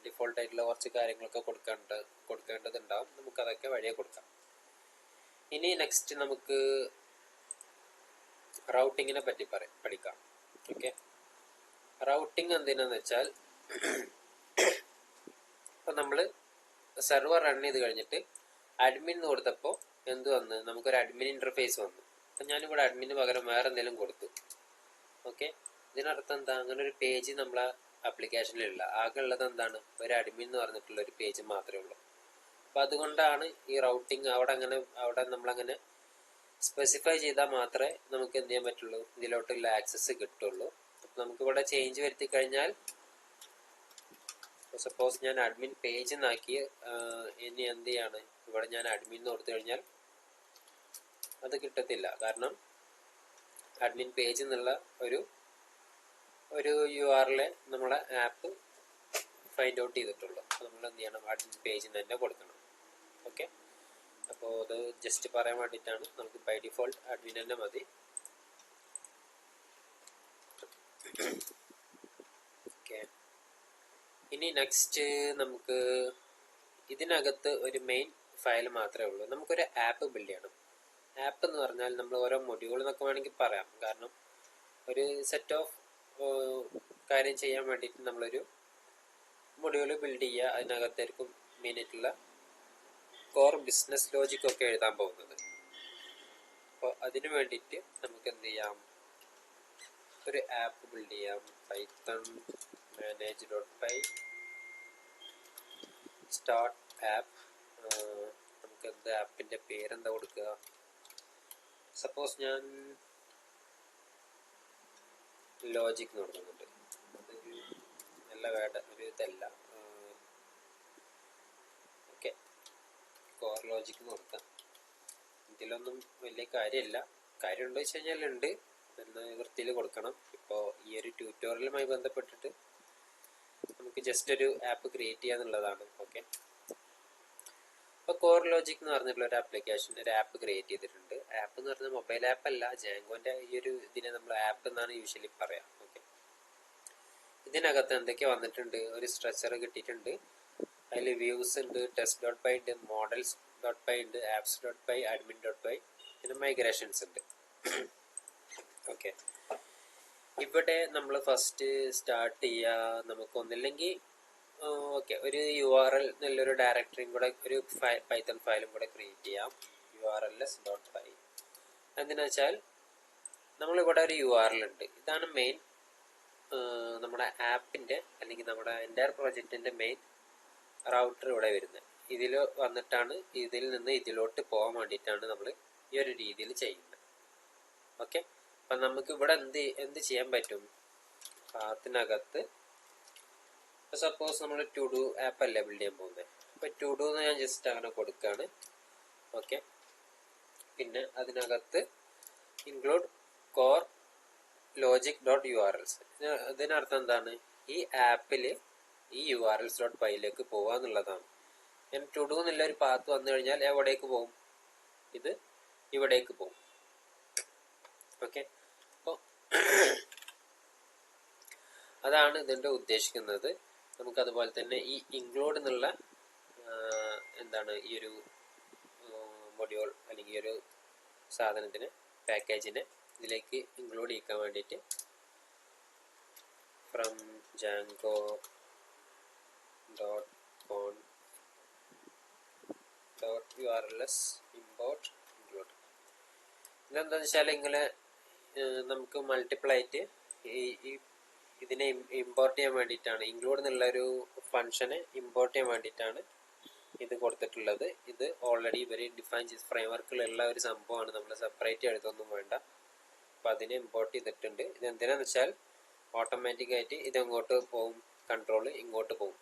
ഡിഫോൾട്ടായിട്ടുള്ള കുറച്ച് കാര്യങ്ങളൊക്കെ കൊടുക്കേണ്ടതുണ്ടാവും. നമുക്കതൊക്കെ വഴിയെ കൊടുക്കാം. ഇനി നെക്സ്റ്റ് നമുക്ക് റൗട്ടിങ്ങിനെ പറ്റി പഠിക്കാം. ഓക്കെ, റൗട്ടിങ് എന്തിനാന്ന് വെച്ചാൽ, ഇപ്പം നമ്മൾ സെർവർ റൺ ചെയ്ത് കഴിഞ്ഞിട്ട് അഡ്മിൻ കൊടുത്തപ്പോൾ എന്ത് വന്ന്, നമുക്കൊരു അഡ്മിൻ ഇൻ്റർഫേസ് വന്നു. അപ്പം ഞാനിവിടെ അഡ്മിന് പകരം വേറെ എന്തെങ്കിലും കൊടുത്തു. ഓക്കെ, ഇതിനർത്ഥം എന്താ, അങ്ങനെ ഒരു പേജ് നമ്മളെ ആപ്ലിക്കേഷനിലില്ല. ആകെ ഉള്ളത് എന്താണ്, ഒരു അഡ്മിൻ എന്ന് പറഞ്ഞിട്ടുള്ള ഒരു പേജ് മാത്രമേ ഉള്ളൂ. അപ്പം അതുകൊണ്ടാണ് ഈ റൗട്ടിങ് അവിടെ നമ്മളങ്ങനെ സ്പെസിഫൈ ചെയ്താൽ മാത്രമേ നമുക്ക് എന്ത് ചെയ്യാൻ പറ്റുള്ളൂ, ഇതിലോട്ടുള്ള ആക്സസ് കിട്ടുള്ളൂ. അപ്പം നമുക്കിവിടെ ചേഞ്ച് വരുത്തി കഴിഞ്ഞാൽ, സപ്പോസ് ഞാൻ അഡ്മിൻ പേജ് എന്നാക്കി, ഇനി എന്ത് ചെയ്യാണ്, ഇവിടെ ഞാൻ അഡ്മിൻ എന്ന് കൊടുത്തു കഴിഞ്ഞാൽ അത് കിട്ടത്തില്ല. കാരണം അഡ്മിൻ പേജ് എന്നുള്ള ഒരു URL നമ്മളെ ആപ്പ് ഫൈൻഡ് ഔട്ട് ചെയ്തിട്ടുള്ളൂ. അപ്പോൾ നമ്മൾ എന്ത് ചെയ്യണം, അഡ്മിൻ പേജിൽ തന്നെ കൊടുക്കണം. ഓക്കെ, അപ്പോൾ അത് ജസ്റ്റ് പറയാൻ വേണ്ടിയിട്ടാണ്. നമുക്ക് ബൈ ഡിഫോൾട്ട് അഡ്മിൻ തന്നെ മതി. ഓക്കെ, ഇനി നെക്സ്റ്റ് നമുക്ക് ഇതിനകത്ത് ഒരു മെയിൻ ഫയൽ മാത്രമേ ഉള്ളൂ. നമുക്കൊരു ആപ്പ് ബിൽഡ് ചെയ്യണം. ആപ്പ് എന്ന് പറഞ്ഞാൽ നമ്മൾ ഓരോ മൊഡ്യൂൾ എന്നൊക്കെ വേണമെങ്കിൽ പറയാം. കാരണം ഒരു സെറ്റ് ഓഫ് കാര്യം ചെയ്യാൻ വേണ്ടിയിട്ട് നമ്മളൊരു മൊഡ്യൂൾ ബിൽഡ് ചെയ്യുക. അതിനകത്തായിരിക്കും മെയിനായിട്ടുള്ള കോർ ബിസിനസ് ലോജിക് ഒക്കെ എഴുതാൻ പോകുന്നത്. അപ്പോൾ അതിനു വേണ്ടിയിട്ട് നമുക്ക് എന്ത് ചെയ്യാം, ഒരു ആപ്പ് ബിൽഡ് ചെയ്യാം. Python manage.py start app. നമുക്ക് എന്താ ആപ്പിൻ്റെ പേരെന്താ കൊടുക്കുക, സപ്പോസ് ഞാൻ ലോജിക് എന്ന് കൊടുക്കുന്നുണ്ട്. അതൊരു നല്ല ഒരു ഇതല്ല. ഓക്കെ, കോർ ലോജിക് എന്ന് കൊടുക്കാം. ഇതിലൊന്നും വലിയ കാര്യമില്ല. കാര്യമുണ്ടോ വെച്ച് കഴിഞ്ഞാൽ ഉണ്ട്, എന്ന വൃത്തിയിൽ കൊടുക്കണം. ഇപ്പോൾ ഈ ഒരു ട്യൂട്ടോറിയലുമായി ബന്ധപ്പെട്ടിട്ട് നമുക്ക് ജസ്റ്റ് ഒരു ആപ്പ് ക്രിയേറ്റ് ചെയ്യാന്നുള്ളതാണ്. ഓക്കെ, അപ്പോൾ കോർ ലോജിക് എന്ന് പറഞ്ഞിട്ടുള്ള ഒരു ആപ്ലിക്കേഷൻ, ഒരു ആപ്പ് ക്രിയേറ്റ് ചെയ്തിട്ടുണ്ട്. ആപ്പ് എന്ന് പറഞ്ഞാൽ മൊബൈൽ ആപ്പ് അല്ല, ജാങ്കോൻ്റെ ഈ ഒരു ഇതിനെ നമ്മൾ ആപ്പ് എന്നാണ് യൂഷ്വലി പറയാം. ഓക്കെ, ഇതിനകത്ത് എന്തൊക്കെ വന്നിട്ടുണ്ട്, ഒരു സ്ട്രക്ചർ കിട്ടിയിട്ടുണ്ട്. അതിൽ വ്യൂസ് ഉണ്ട്, test.py ഉണ്ട്, models.py ഉണ്ട്, apps.py, admin.py, പിന്നെ മൈഗ്രേഷൻസ് ഉണ്ട്. ഓക്കെ, ഇവിടെ നമ്മൾ ഫസ്റ്റ് സ്റ്റാർട്ട് ചെയ്യുക, നമുക്കൊന്നില്ലെങ്കിൽ ഓക്കെ ഒരു URL നല്ലൊരു ഡയറക്ടറിയും കൂടെ, ഒരു പൈത്തൺ ഫയലും കൂടെ ക്രിയേറ്റ് ചെയ്യാം. urls.py. എന്തിനാ വെച്ചാൽ നമ്മളിവിടെ ഒരു URL ഉണ്ട്. ഇതാണ് മെയിൻ നമ്മുടെ ആപ്പിൻ്റെ അല്ലെങ്കിൽ നമ്മുടെ എൻ്റയർ പ്രോജക്റ്റിൻ്റെ മെയിൻ റൗട്ടർ ഇവിടെ വരുന്നത്. ഇതിൽ വന്നിട്ടാണ് ഇതിൽ നിന്ന് ഇതിലോട്ട് പോകാൻ വേണ്ടിയിട്ടാണ് നമ്മൾ ഈ ഒരു രീതിയിൽ ചെയ്യുന്നത്. ഓക്കെ, അപ്പം നമുക്ക് ഇവിടെ എന്ത് ചെയ്യാൻ പറ്റും, അതിനകത്ത് സപ്പോസ് നമ്മൾ ടു ഡു ആപ്പ് അല്ലേ ബിൽഡ് ചെയ്യാൻ പോകുന്നത്. അപ്പം ടു ഡു എന്ന് ഞാൻ ജസ്റ്റ് അങ്ങനെ കൊടുക്കുകയാണ്. ഓക്കെ, പിന്നെ അതിനകത്ത് ഇൻക്ലൂഡ് കോർ logic.urls. ഇതിനർത്ഥം എന്താണ്, ഈ ആപ്പിൽ ഈ urls.py പോവുക എന്നുള്ളതാണ്. ഞാൻ ടു ഡു എന്നുള്ള ഒരു പാത്ത് വന്നു കഴിഞ്ഞാൽ എവിടേക്ക് പോകും, ഇത് ഇവിടേക്ക് പോകും. ഓക്കെ, അപ്പോൾ അതാണ് ഇതിൻ്റെ ഉദ്ദേശിക്കുന്നത്. നമുക്കതുപോലെ തന്നെ ഈ ഇൻക്ലൂഡ് എന്നുള്ള എന്താണ് ഈ ഒരു മൊഡ്യൂൾ അല്ലെങ്കിൽ ഈ ഒരു സാധനത്തിന് പാക്കേജിനെ ഇതിലേക്ക് ഇൻക്ലൂഡ് ചെയ്യാൻ വേണ്ടിയിട്ട് ഫ്രം django.conf.urls import include. ഇതെന്താണെന്ന് വെച്ചാൽ ഇങ്ങനെ നമുക്ക് മൾട്ടിപ്പിൾ ആയിട്ട് ഈ ഇതിനെ ഇമ്പോർട്ട് ചെയ്യാൻ വേണ്ടിയിട്ടാണ്, ഇൻക്ലൂഡ് എന്നുള്ള ഒരു ഫംഗ്ഷനെ ഇമ്പോർട്ട് ചെയ്യാൻ വേണ്ടിയിട്ടാണ് ഇത് കൊടുത്തിട്ടുള്ളത്. ഇത് ഓൾറെഡി ഇവർ ഡിഫൈൻ ചെയ്ത് ഫ്രെയിംവർക്കിലുള്ള ഒരു സംഭവമാണ്, നമ്മൾ സെപ്പറേറ്റ് എഴുതൊന്നും വേണ്ട. അപ്പോൾ അതിനെ ഇമ്പോർട്ട് ചെയ്തിട്ടുണ്ട്. ഇത് എന്തിനാന്ന് വെച്ചാൽ ഓട്ടോമാറ്റിക്കായിട്ട് ഇത് അങ്ങോട്ട് പോകും, കൺട്രോൾ ഇങ്ങോട്ട് പോകും.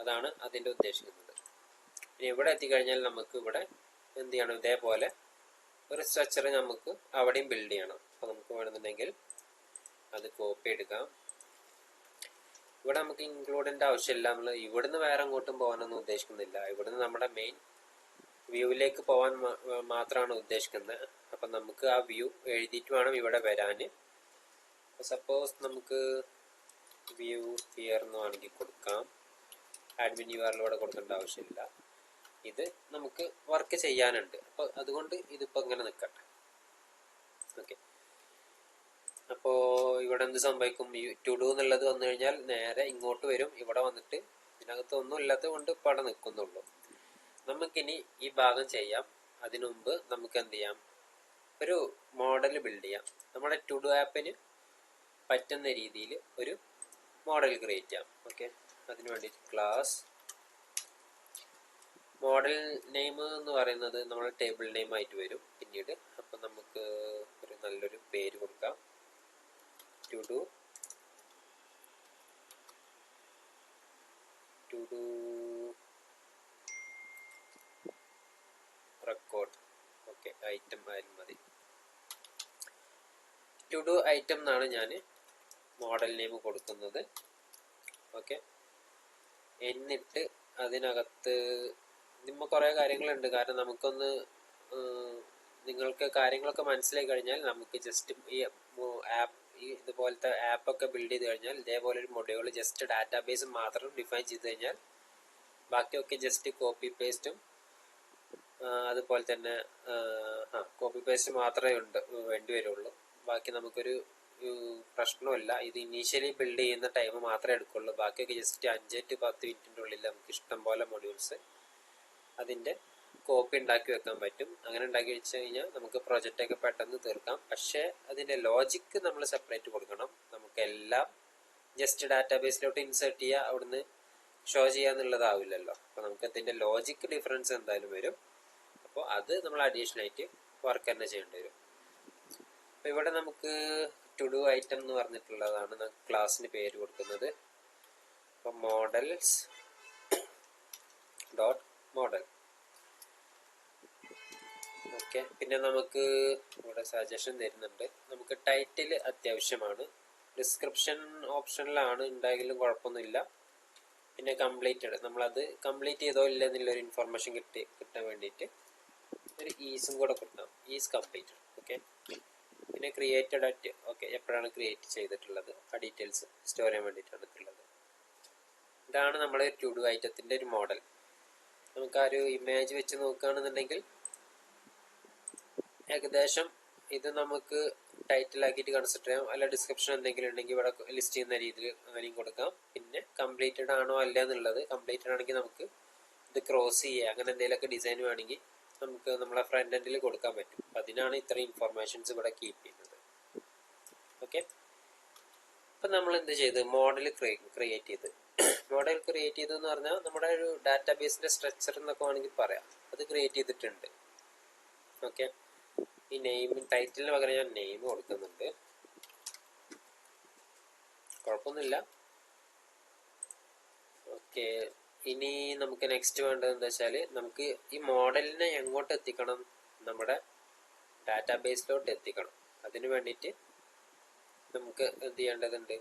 അതാണ് അതിൻ്റെ ഉദ്ദേശിക്കുന്നത്. ഇനി ഇവിടെ എത്തിക്കഴിഞ്ഞാൽ നമുക്ക് ഇവിടെ എന്ത് ചെയ്യണം, ഇതേപോലെ ഒരു സ്ട്രക്ചർ നമുക്ക് അവിടെയും ബിൽഡ് ചെയ്യണം. അപ്പോൾ നമുക്ക് വേണമെന്നുണ്ടെങ്കിൽ അത് കോപ്പി എടുക്കാം. ഇവിടെ നമുക്ക് ഇൻക്ലൂഡിൻ്റെ ആവശ്യമില്ല, നമ്മൾ ഇവിടുന്ന് വേറെ അങ്ങോട്ടും പോകാനൊന്നും ഉദ്ദേശിക്കുന്നില്ല. ഇവിടുന്ന് നമ്മുടെ മെയിൻ വ്യൂവിലേക്ക് പോകാൻ മാത്രമാണ് ഉദ്ദേശിക്കുന്നത്. അപ്പം നമുക്ക് ആ വ്യൂ എഴുതിയിട്ട് വേണം ഇവിടെ വരാൻ. സപ്പോസ് നമുക്ക് വ്യൂ ഹിയർ എന്ന് വേണമെങ്കിൽ കൊടുക്കാം. അഡ്മിൻ URL ഇവിടെ കൊടുക്കേണ്ട ആവശ്യമില്ല. ഇത് നമുക്ക് വർക്ക് ചെയ്യാനുണ്ട്, അപ്പോൾ അതുകൊണ്ട് ഇതിപ്പോൾ ഇങ്ങനെ നിൽക്കട്ടെ. ഓക്കെ, അപ്പോൾ ഇവിടെ എന്ത് സംഭവിക്കും, ടു ഡു എന്നുള്ളത് വന്നു കഴിഞ്ഞാൽ നേരെ ഇങ്ങോട്ട് വരും. ഇവിടെ വന്നിട്ട് ഇതിനകത്ത് ഒന്നും ഇല്ലാത്തത് കൊണ്ട് ഇപ്പോൾ അവിടെ നിൽക്കുന്നുള്ളൂ. നമുക്കിനി ഈ ഭാഗം ചെയ്യാം. അതിനു മുമ്പ് നമുക്ക് എന്ത് ചെയ്യാം, ഒരു മോഡൽ ബിൽഡ് ചെയ്യാം. നമ്മുടെ ടു ഡു ആപ്പിന് പറ്റുന്ന രീതിയിൽ ഒരു മോഡൽ ക്രിയേറ്റ് ചെയ്യാം. ഓക്കെ, അതിന് വേണ്ടിയിട്ട് ക്ലാസ് മോഡൽ നെയിം എന്ന് പറയുന്നത് നമ്മുടെ ടേബിൾ നെയിം ആയിട്ട് വരും പിന്നീട്. അപ്പം നമുക്ക് ഒരു നല്ലൊരു പേര് കൊടുക്കാം, to do record. Okay, item ആയാലും മതി. ടു ഡു ഐറ്റം എന്നാണ് ഞാൻ മോഡൽ നെയിം കൊടുക്കുന്നത്. ഓക്കെ, എന്നിട്ട് അതിനകത്ത് നമ്മൾ കുറേ കാര്യങ്ങളുണ്ട്. കാരണം നമുക്കൊന്ന് നിങ്ങൾക്ക് കാര്യങ്ങളൊക്കെ മനസ്സിലായി കഴിഞ്ഞാൽ നമുക്ക് ജസ്റ്റ് ഈ ആപ്പ്, ഈ ഇതുപോലത്തെ ആപ്പൊക്കെ ബിൽഡ് ചെയ്ത് കഴിഞ്ഞാൽ ഇതേപോലെ ഒരു മൊഡ്യൂൾ ജസ്റ്റ് ഡാറ്റാബേസ് മാത്രം ഡിഫൈൻ ചെയ്ത് കഴിഞ്ഞാൽ ബാക്കിയൊക്കെ ജസ്റ്റ് കോപ്പി പേസ്റ്റും അതുപോലെ തന്നെ കോപ്പി പേസ്റ്റ് മാത്രമേ വേണ്ടി വരുള്ളൂ. ബാക്കി നമുക്കൊരു പ്രശ്നമില്ല. ഇത് ഇനീഷ്യലി ബിൽഡ് ചെയ്യുന്ന ടൈം മാത്രമേ എടുക്കുള്ളൂ. ബാക്കിയൊക്കെ ജസ്റ്റ് 5 to 10 മിനിറ്റിൻ്റെ ഉള്ളിൽ നമുക്ക് ഇഷ്ടം പോലെ മൊഡ്യൂൾസ് അതിൻ്റെ കോപ്പി ഉണ്ടാക്കി വെക്കാൻ പറ്റും. അങ്ങനെ ഉണ്ടാക്കി വെച്ച് കഴിഞ്ഞാൽ നമുക്ക് പ്രൊജക്റ്റൊക്കെ പെട്ടെന്ന് തീർക്കാം. പക്ഷേ അതിൻ്റെ ലോജിക്ക് നമ്മൾ സെപ്പറേറ്റ് കൊടുക്കണം. നമുക്കെല്ലാം ജസ്റ്റ് ഡാറ്റാബേസിലോട്ട് ഇൻസേർട്ട് ചെയ്യുക, അവിടുന്ന് ഷോ ചെയ്യാന്നുള്ളതാവില്ലല്ലോ. അപ്പോൾ നമുക്ക് അതിൻ്റെ ലോജിക്ക് ഡിഫറൻസ് എന്തായാലും വരും. അപ്പോൾ അത് നമ്മൾ അഡീഷണൽ ആയിട്ട് വർക്ക് തന്നെ ചെയ്യേണ്ടി വരും. അപ്പോൾ ഇവിടെ നമുക്ക് ടു ഡു ഐറ്റം എന്ന് പറഞ്ഞിട്ടുള്ളതാണ് ക്ലാസ്സിന് പേര് കൊടുക്കുന്നത്. അപ്പോൾ മോഡൽസ് ഡോട്ട് മോഡൽ. ഓക്കെ, പിന്നെ നമുക്ക് ഇവിടെ സജഷൻ തരുന്നുണ്ട്. നമുക്ക് ടൈറ്റിൽ അത്യാവശ്യമാണ്. ഡിസ്ക്രിപ്ഷൻ ഓപ്ഷനിലാണ് ഉണ്ടായെങ്കിലും കുഴപ്പമൊന്നുമില്ല. പിന്നെ കംപ്ലീറ്റഡ്, നമ്മളത് കംപ്ലീറ്റ് ചെയ്തോ ഇല്ല എന്നുള്ളൊരു ഇൻഫർമേഷൻ കിട്ടാൻ വേണ്ടിയിട്ട് ഒരു ഈസും കൂടെ കൊടുക്കാം, ഈസ് കംപ്ലീറ്റഡ്. ഓക്കെ, പിന്നെ ക്രിയേറ്റഡ് അറ്റ്, ഓക്കെ, എപ്പോഴാണ് ക്രിയേറ്റ് ചെയ്തിട്ടുള്ളത് ആ ഡീറ്റെയിൽസ് സ്റ്റോർ ചെയ്യാൻ വേണ്ടിയിട്ടാണ് ഉള്ളത്. ഇതാണ് നമ്മുടെ ടു ഡു ഐറ്റത്തിൻ്റെ ഒരു മോഡൽ. നമുക്ക് ആ ഒരു ഇമേജ് വെച്ച് നോക്കുകയാണെന്നുണ്ടെങ്കിൽ ഏകദേശം ഇത് നമുക്ക് ടൈറ്റിൽ ആക്കിയിട്ട് കൺസിഡർ ചെയ്യാം. അല്ല ഡിസ്ക്രിപ്ഷൻ എന്തെങ്കിലും ഉണ്ടെങ്കിൽ ഇവിടെ ലിസ്റ്റ് ചെയ്യുന്ന രീതിയിൽ അങ്ങനെയും കൊടുക്കാം. പിന്നെ കംപ്ലീറ്റഡ് ആണോ അല്ല എന്നുള്ളത്, കംപ്ലീറ്റഡ് ആണെങ്കിൽ നമുക്ക് ഇത് ക്രോസ് ചെയ്യുക, അങ്ങനെ എന്തെങ്കിലുമൊക്കെ ഡിസൈൻ വേണമെങ്കിൽ നമുക്ക് നമ്മളെ ഫ്രണ്ട് എൻഡിൽ കൊടുക്കാൻ പറ്റും. അപ്പം അതിനാണ് ഇത്രയും ഇൻഫർമേഷൻസ് ഇവിടെ കീപ്പ് ചെയ്യുന്നത്. ഓക്കെ, അപ്പം നമ്മൾ എന്ത് ചെയ്ത് മോഡൽ ക്രിയേറ്റ് ചെയ്ത് മോഡൽ ക്രിയേറ്റ് ചെയ്തെന്ന് പറഞ്ഞാൽ നമ്മുടെ ഒരു ഡാറ്റാബേസിൻ്റെ സ്ട്രക്ചർ എന്നൊക്കെ വേണമെങ്കിൽ പറയാം, അത് ക്രിയേറ്റ് ചെയ്തിട്ടുണ്ട്. ഓക്കെ, ഈ നെയിം ടൈറ്റിലിന് പകരം ഞാൻ നെയിം കൊടുക്കുന്നുണ്ട്, കുഴപ്പമൊന്നുമില്ല. ഓക്കെ, ഇനി നമുക്ക് നെക്സ്റ്റ് വേണ്ടത് എന്താ വെച്ചാൽ നമുക്ക് ഈ മോഡലിനെ എങ്ങോട്ട് എത്തിക്കണം, നമ്മുടെ ഡാറ്റാബേസിലോട്ട് എത്തിക്കണം. അതിന് വേണ്ടിയിട്ട് നമുക്ക് എന്ത് ചെയ്യേണ്ടതുണ്ട്,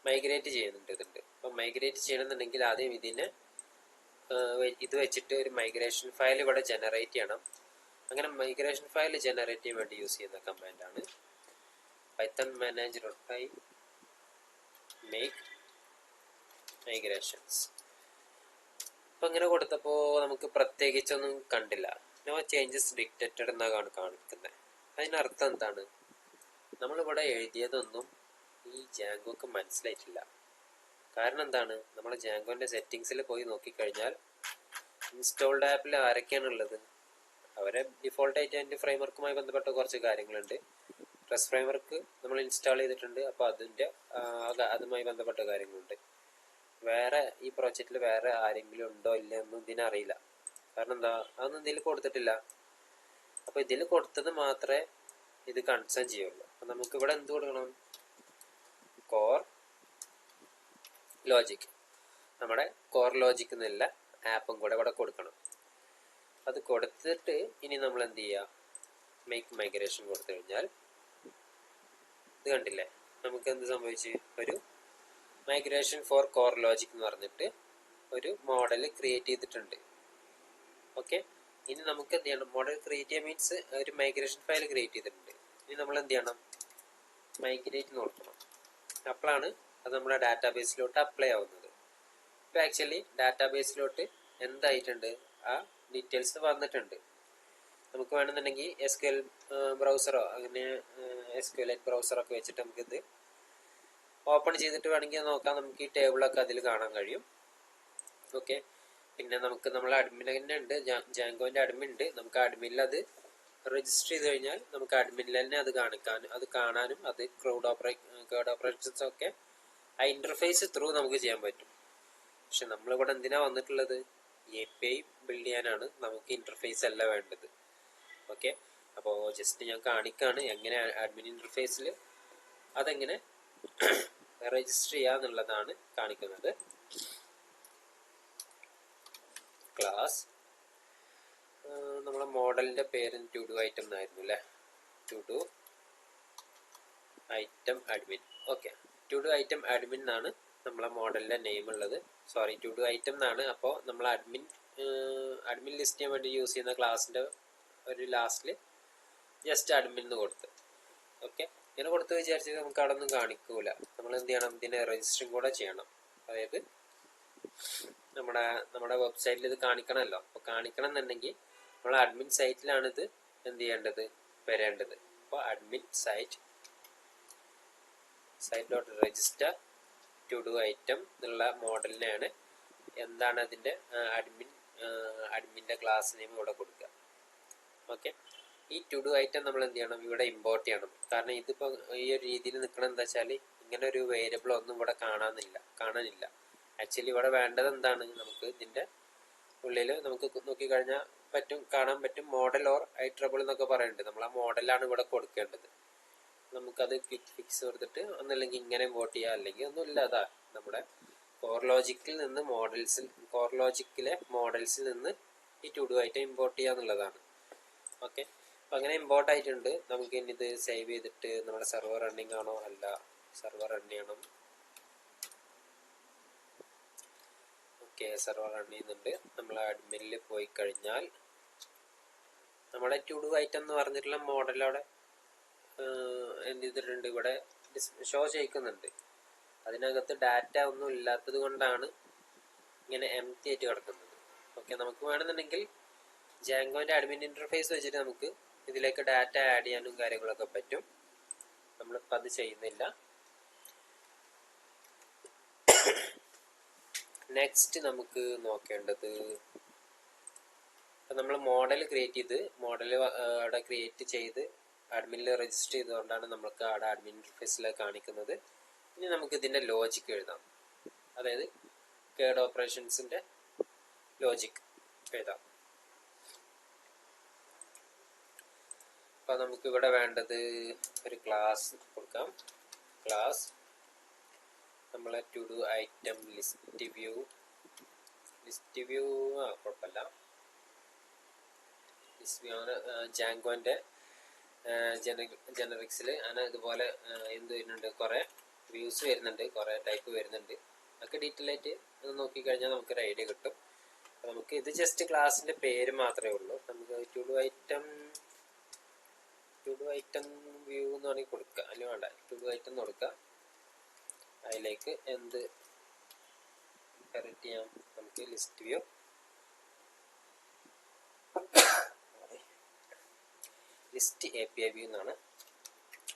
മൈഗ്രേറ്റ് ചെയ്യുന്നുണ്ട്. അപ്പം മൈഗ്രേറ്റ് ചെയ്യണമെന്നുണ്ടെങ്കിൽ ആദ്യം ഇതിനെ ഇത് വെച്ചിട്ട് ഒരു മൈഗ്രേഷൻ ഫയൽ ഇവിടെ ജനറേറ്റ് ചെയ്യണം. അങ്ങനെ മൈഗ്രേഷൻ ഫയൽ ജനറേറ്റ് ചെയ്യാൻ വേണ്ടി യൂസ് ചെയ്യുന്ന കമാൻഡാണ് പൈത്തൺ manage.py make migrations. അപ്പം അങ്ങനെ കൊടുത്തപ്പോൾ നമുക്ക് പ്രത്യേകിച്ചൊന്നും കണ്ടില്ല. നോ ചേഞ്ചസ് ഡിറ്റക്റ്റഡ് എന്നാണ് കാണിക്കുന്നത്. അതിനർത്ഥം എന്താണ്, നമ്മളിവിടെ എഴുതിയതൊന്നും ഈ ജാങ്കോക്ക് മനസ്സിലായിട്ടില്ല. കാരണം എന്താണ്, നമ്മൾ ജാങ്കോൻ്റെ സെറ്റിങ്സിൽ പോയി നോക്കിക്കഴിഞ്ഞാൽ ഇൻസ്റ്റോൾഡ് ആപ്പിൽ ആരൊക്കെയാണുള്ളത്, അവരെ ഡിഫോൾട്ടായിട്ട് അതിൻ്റെ ഫ്രെയിംവർക്കുമായി ബന്ധപ്പെട്ട കുറച്ച് കാര്യങ്ങളുണ്ട്. റെസ്റ്റ് ഫ്രെയിംവർക്ക് നമ്മൾ ഇൻസ്റ്റാൾ ചെയ്തിട്ടുണ്ട്. അപ്പോൾ അതുമായി ബന്ധപ്പെട്ട കാര്യങ്ങളുണ്ട്. വേറെ ഈ പ്രോജക്റ്റിൽ വേറെ ആരെങ്കിലും ഉണ്ടോ ഇല്ല എന്നും ഇതിനറിയില്ല. കാരണം എന്താ, അതൊന്നും ഇതിൽ കൊടുത്തിട്ടില്ല. അപ്പോൾ ഇതിൽ കൊടുത്തത് മാത്രമേ ഇത് കൺസേൺ ചെയ്യുള്ളൂ. അപ്പം നമുക്കിവിടെ എന്ത് കൊടുക്കണം? കോർ ലോജിക്, നമ്മുടെ കോർ ലോജിക് എന്നുള്ള ആപ്പും കൂടെ ഇവിടെ കൊടുക്കണം. അത് കൊടുത്തിട്ട് ഇനി നമ്മൾ എന്ത് ചെയ്യുക? മേക്ക് മൈഗ്രേഷൻ കൊടുത്തു കഴിഞ്ഞാൽ ഇത് കണ്ടില്ലേ, നമുക്ക് എന്ത് സംഭവിച്ച്? ഒരു മൈഗ്രേഷൻ ഫോർ കോർ ലോജിക് എന്ന് പറഞ്ഞിട്ട് ഒരു മോഡൽ ക്രിയേറ്റ് ചെയ്തിട്ടുണ്ട്. ഓക്കെ, ഇനി നമുക്ക് എന്ത് ചെയ്യണം? മോഡൽ ക്രിയേറ്റ് ചെയ്യാൻ മീൻസ് ഒരു മൈഗ്രേഷൻ ഫയൽ ക്രിയേറ്റ് ചെയ്തിട്ടുണ്ട്. ഇനി നമ്മൾ എന്ത് ചെയ്യണം? മൈഗ്രേറ്റ് കൊടുക്കണം. അപ്പോഴാണ് അത് നമ്മുടെ ഡാറ്റാബേസിലോട്ട് അപ്ലൈ ആവുന്നത്. ഇപ്പോൾ ആക്ച്വലി ഡാറ്റാബേസിലോട്ട് എന്തായിട്ടുണ്ട്? ആ ഡീറ്റെയിൽസ് വന്നിട്ടുണ്ട്. നമുക്ക് വേണമെന്നുണ്ടെങ്കിൽ SQL ബ്രൗസറോ അങ്ങനെ SQLite ബ്രൗസറൊക്കെ വെച്ചിട്ട് നമുക്കിത് ഓപ്പൺ ചെയ്തിട്ട് വേണമെങ്കിൽ നോക്കാം. നമുക്ക് ഈ ടേബിളൊക്കെ അതിൽ കാണാൻ കഴിയും. ഓക്കെ, പിന്നെ നമുക്ക് നമ്മളെ അഡ്മിൻ തന്നെ ഉണ്ട്, ജാങ്കോൻ്റെ അഡ്മിൻ ഉണ്ട്. നമുക്ക് അഡ്മിനിൽ അത് രജിസ്റ്റർ ചെയ്ത് കഴിഞ്ഞാൽ നമുക്ക് അഡ്മിനിൽ തന്നെ അത് കാണാനും അത് ക്രൗഡ് ഓപ്പറേഷൻസ് ഒക്കെ ആ ഇൻ്റർഫേസ് ത്രൂ നമുക്ക് ചെയ്യാൻ പറ്റും. പക്ഷെ നമ്മളിവിടെ എന്തിനാ വന്നിട്ടുള്ളത്? API ബിൽഡ് ചെയ്യാനാണ്. നമുക്ക് ഇൻ്റർഫേസ് അല്ല വേണ്ടത്. ഓക്കെ, അപ്പോൾ ജസ്റ്റ് ഞാൻ കാണിക്കാണ് എങ്ങനെ അഡ്മിൻ ഇൻ്റർഫേസിൽ അതെങ്ങനെ രജിസ്റ്റർ ചെയ്യുക എന്നുള്ളതാണ് കാണിക്കുന്നത്. ക്ലാസ് നമ്മളെ മോഡലിൻ്റെ പേര് ടു ഡു ഐറ്റം എന്നായിരുന്നു അല്ലേ? To do item admin. Okay, to do item admin എന്നാണ് നമ്മളെ മോഡലിൻ്റെ നെയിം ഉള്ളത്. സോറി, ടു ഡു ഐറ്റം എന്നാണ്. അപ്പോൾ നമ്മൾ അഡ്മിൻ ലിസ്റ്റ് ചെയ്യാൻ വേണ്ടി യൂസ് ചെയ്യുന്ന ക്ലാസ്സിൻ്റെ ഒരു ലാസ്റ്റിൽ ജസ്റ്റ് അഡ്മിൻ എന്ന് കൊടുത്ത്. ഓക്കെ, ഇങ്ങനെ കൊടുത്ത് വിചാരിച്ചത് നമുക്ക് അവിടെ ഒന്നും കാണിക്കൂല. നമ്മൾ എന്ത് ചെയ്യണം? ഇതിനെ രജിസ്റ്ററിങ് കൂടെ ചെയ്യണം. അതായത് നമ്മുടെ വെബ്സൈറ്റിൽ ഇത് കാണിക്കണമല്ലോ. അപ്പോൾ കാണിക്കണം എന്നുണ്ടെങ്കിൽ നമ്മൾ അഡ്മിൻ സൈറ്റിലാണ് ഇത് എന്ത് ചെയ്യേണ്ടത്? വരേണ്ടത്. അപ്പോൾ admin site dot register to do item എന്നുള്ള മോഡലിനെയാണ് എന്താണ് അതിൻ്റെ അഡ്മിൻ്റെ ക്ലാസ് നെയിം ഇവിടെ കൊടുക്കുക. ഓക്കെ, ഈ ടു ഡു ഐറ്റം നമ്മൾ എന്ത് ചെയ്യണം? ഇവിടെ ഇമ്പോർട്ട് ചെയ്യണം. കാരണം ഇതിപ്പോൾ ഈ ഒരു രീതിയിൽ നിൽക്കണം എന്താ വെച്ചാൽ ഇങ്ങനെ ഒരു വേരിയബിൾ ഒന്നും ഇവിടെ കാണാനില്ല. ആക്ച്വലി ഇവിടെ വേണ്ടത് എന്താണ്? നമുക്ക് ഇതിൻ്റെ ഉള്ളിൽ നമുക്ക് നോക്കിക്കഴിഞ്ഞാൽ കാണാൻ പറ്റും മോഡൽ ഓർ IEEE എന്നൊക്കെ പറയുന്നുണ്ട്. നമ്മൾ ആ മോഡലാണ് ഇവിടെ കൊടുക്കേണ്ടത്. നമുക്കത് ക്ലിക്ക് ഫിക്സ് കൊടുത്തിട്ട് ഒന്നല്ലെങ്കിൽ ഇങ്ങനെ ഇമ്പോർട്ട് ചെയ്യുക, അല്ലെങ്കിൽ ഒന്നുമില്ല. അതാ നമ്മുടെ കോർ ലോജിക്കിലെ മോഡൽസിൽ നിന്ന് ഈ ടു ഡു ഐറ്റം ഇമ്പോർട്ട് ചെയ്യുക എന്നുള്ളതാണ്. ഓക്കെ, അപ്പം അങ്ങനെ ഇമ്പോർട്ട് ആയിട്ടുണ്ട്. നമുക്ക് ഇനി ഇത് സേവ് ചെയ്തിട്ട് നമ്മുടെ സെർവർ റണ്ണിങ് ആണോ? അല്ല, സെർവർ റൺ ചെയ്യണം. ഓക്കെ, സെർവർ റൺ ചെയ്യുന്നുണ്ട്. നമ്മൾ അഡ്മിനിൽ പോയി കഴിഞ്ഞാൽ നമ്മുടെ ടു ഡു ഐറ്റം എന്ന് പറഞ്ഞിട്ടുള്ള മോഡൽ അവിടെ എന്ത് ചെയ്തിട്ടുണ്ട്? ഇവിടെ ഷോ ചെയ്യിക്കുന്നുണ്ട്. അതിനകത്ത് ഡാറ്റ ഒന്നും ഇല്ലാത്തത് കൊണ്ടാണ് ഇങ്ങനെ എംപ്റ്റി ആയിട്ട് കിടക്കുന്നത്. ഓക്കെ, നമുക്ക് വേണമെന്നുണ്ടെങ്കിൽ ജാങ്കോൻ്റെ അഡ്മിൻ ഇൻ്റർഫേസ് വെച്ചിട്ട് നമുക്ക് ഇതിലേക്ക് ഡാറ്റ ആഡ് ചെയ്യാനും കാര്യങ്ങളൊക്കെ പറ്റും. നമ്മളിപ്പോൾ അത് ചെയ്യുന്നില്ല. നെക്സ്റ്റ് നമുക്ക് നോക്കേണ്ടത്, നമ്മൾ മോഡൽ അവിടെ ക്രിയേറ്റ് ചെയ്ത് അഡ്മിനിൽ രജിസ്റ്റർ ചെയ്തുകൊണ്ടാണ് നമുക്ക് അവിടെ അഡ്മിൻ ഇൻ്റർഫേസിൽ കാണിക്കുന്നത്. ഇനി നമുക്ക് ഇതിൻ്റെ ലോജിക് എഴുതാം. അതായത് കേഡ് ഓപ്പറേഷൻസിൻ്റെ ലോജിക് എഴുതാം. അപ്പോൾ നമുക്കിവിടെ വേണ്ടത് ഒരു ക്ലാസ് കൊടുക്കാം. ക്ലാസ് നമ്മളെ to do item list view കുഴപ്പമില്ല. ലിസ്റ്റ് വ്യൂ ആണ് ജാങ്കോൻ്റെ ജനറിക്സിൽ അങ്ങനെ ഇതുപോലെ എന്ത് വരുന്നുണ്ട്? കുറേ വ്യൂസ് വരുന്നുണ്ട്, കുറേ ടൈപ്പ് വരുന്നുണ്ട്. അതൊക്കെ ഡീറ്റെയിൽ ആയിട്ട് നോക്കിക്കഴിഞ്ഞാൽ നമുക്കൊരു ഐഡിയ കിട്ടും. അപ്പോൾ നമുക്ക് ഇത് ജസ്റ്റ് ക്ലാസ്സിൻ്റെ പേര് മാത്രമേ ഉള്ളൂ. നമുക്ക് ടു ഡു ഐറ്റം വ്യൂ എന്ന് വേണമെങ്കിൽ കൊടുക്കുക. അല്ലെങ്കിൽ വേണ്ട, ടു ഡു ഐറ്റം എന്ന് കൊടുക്കുക. അതിലേക്ക് എന്ത് കറക്റ്റ് ചെയ്യാം? നമുക്ക് list view list API view എന്നാണ്.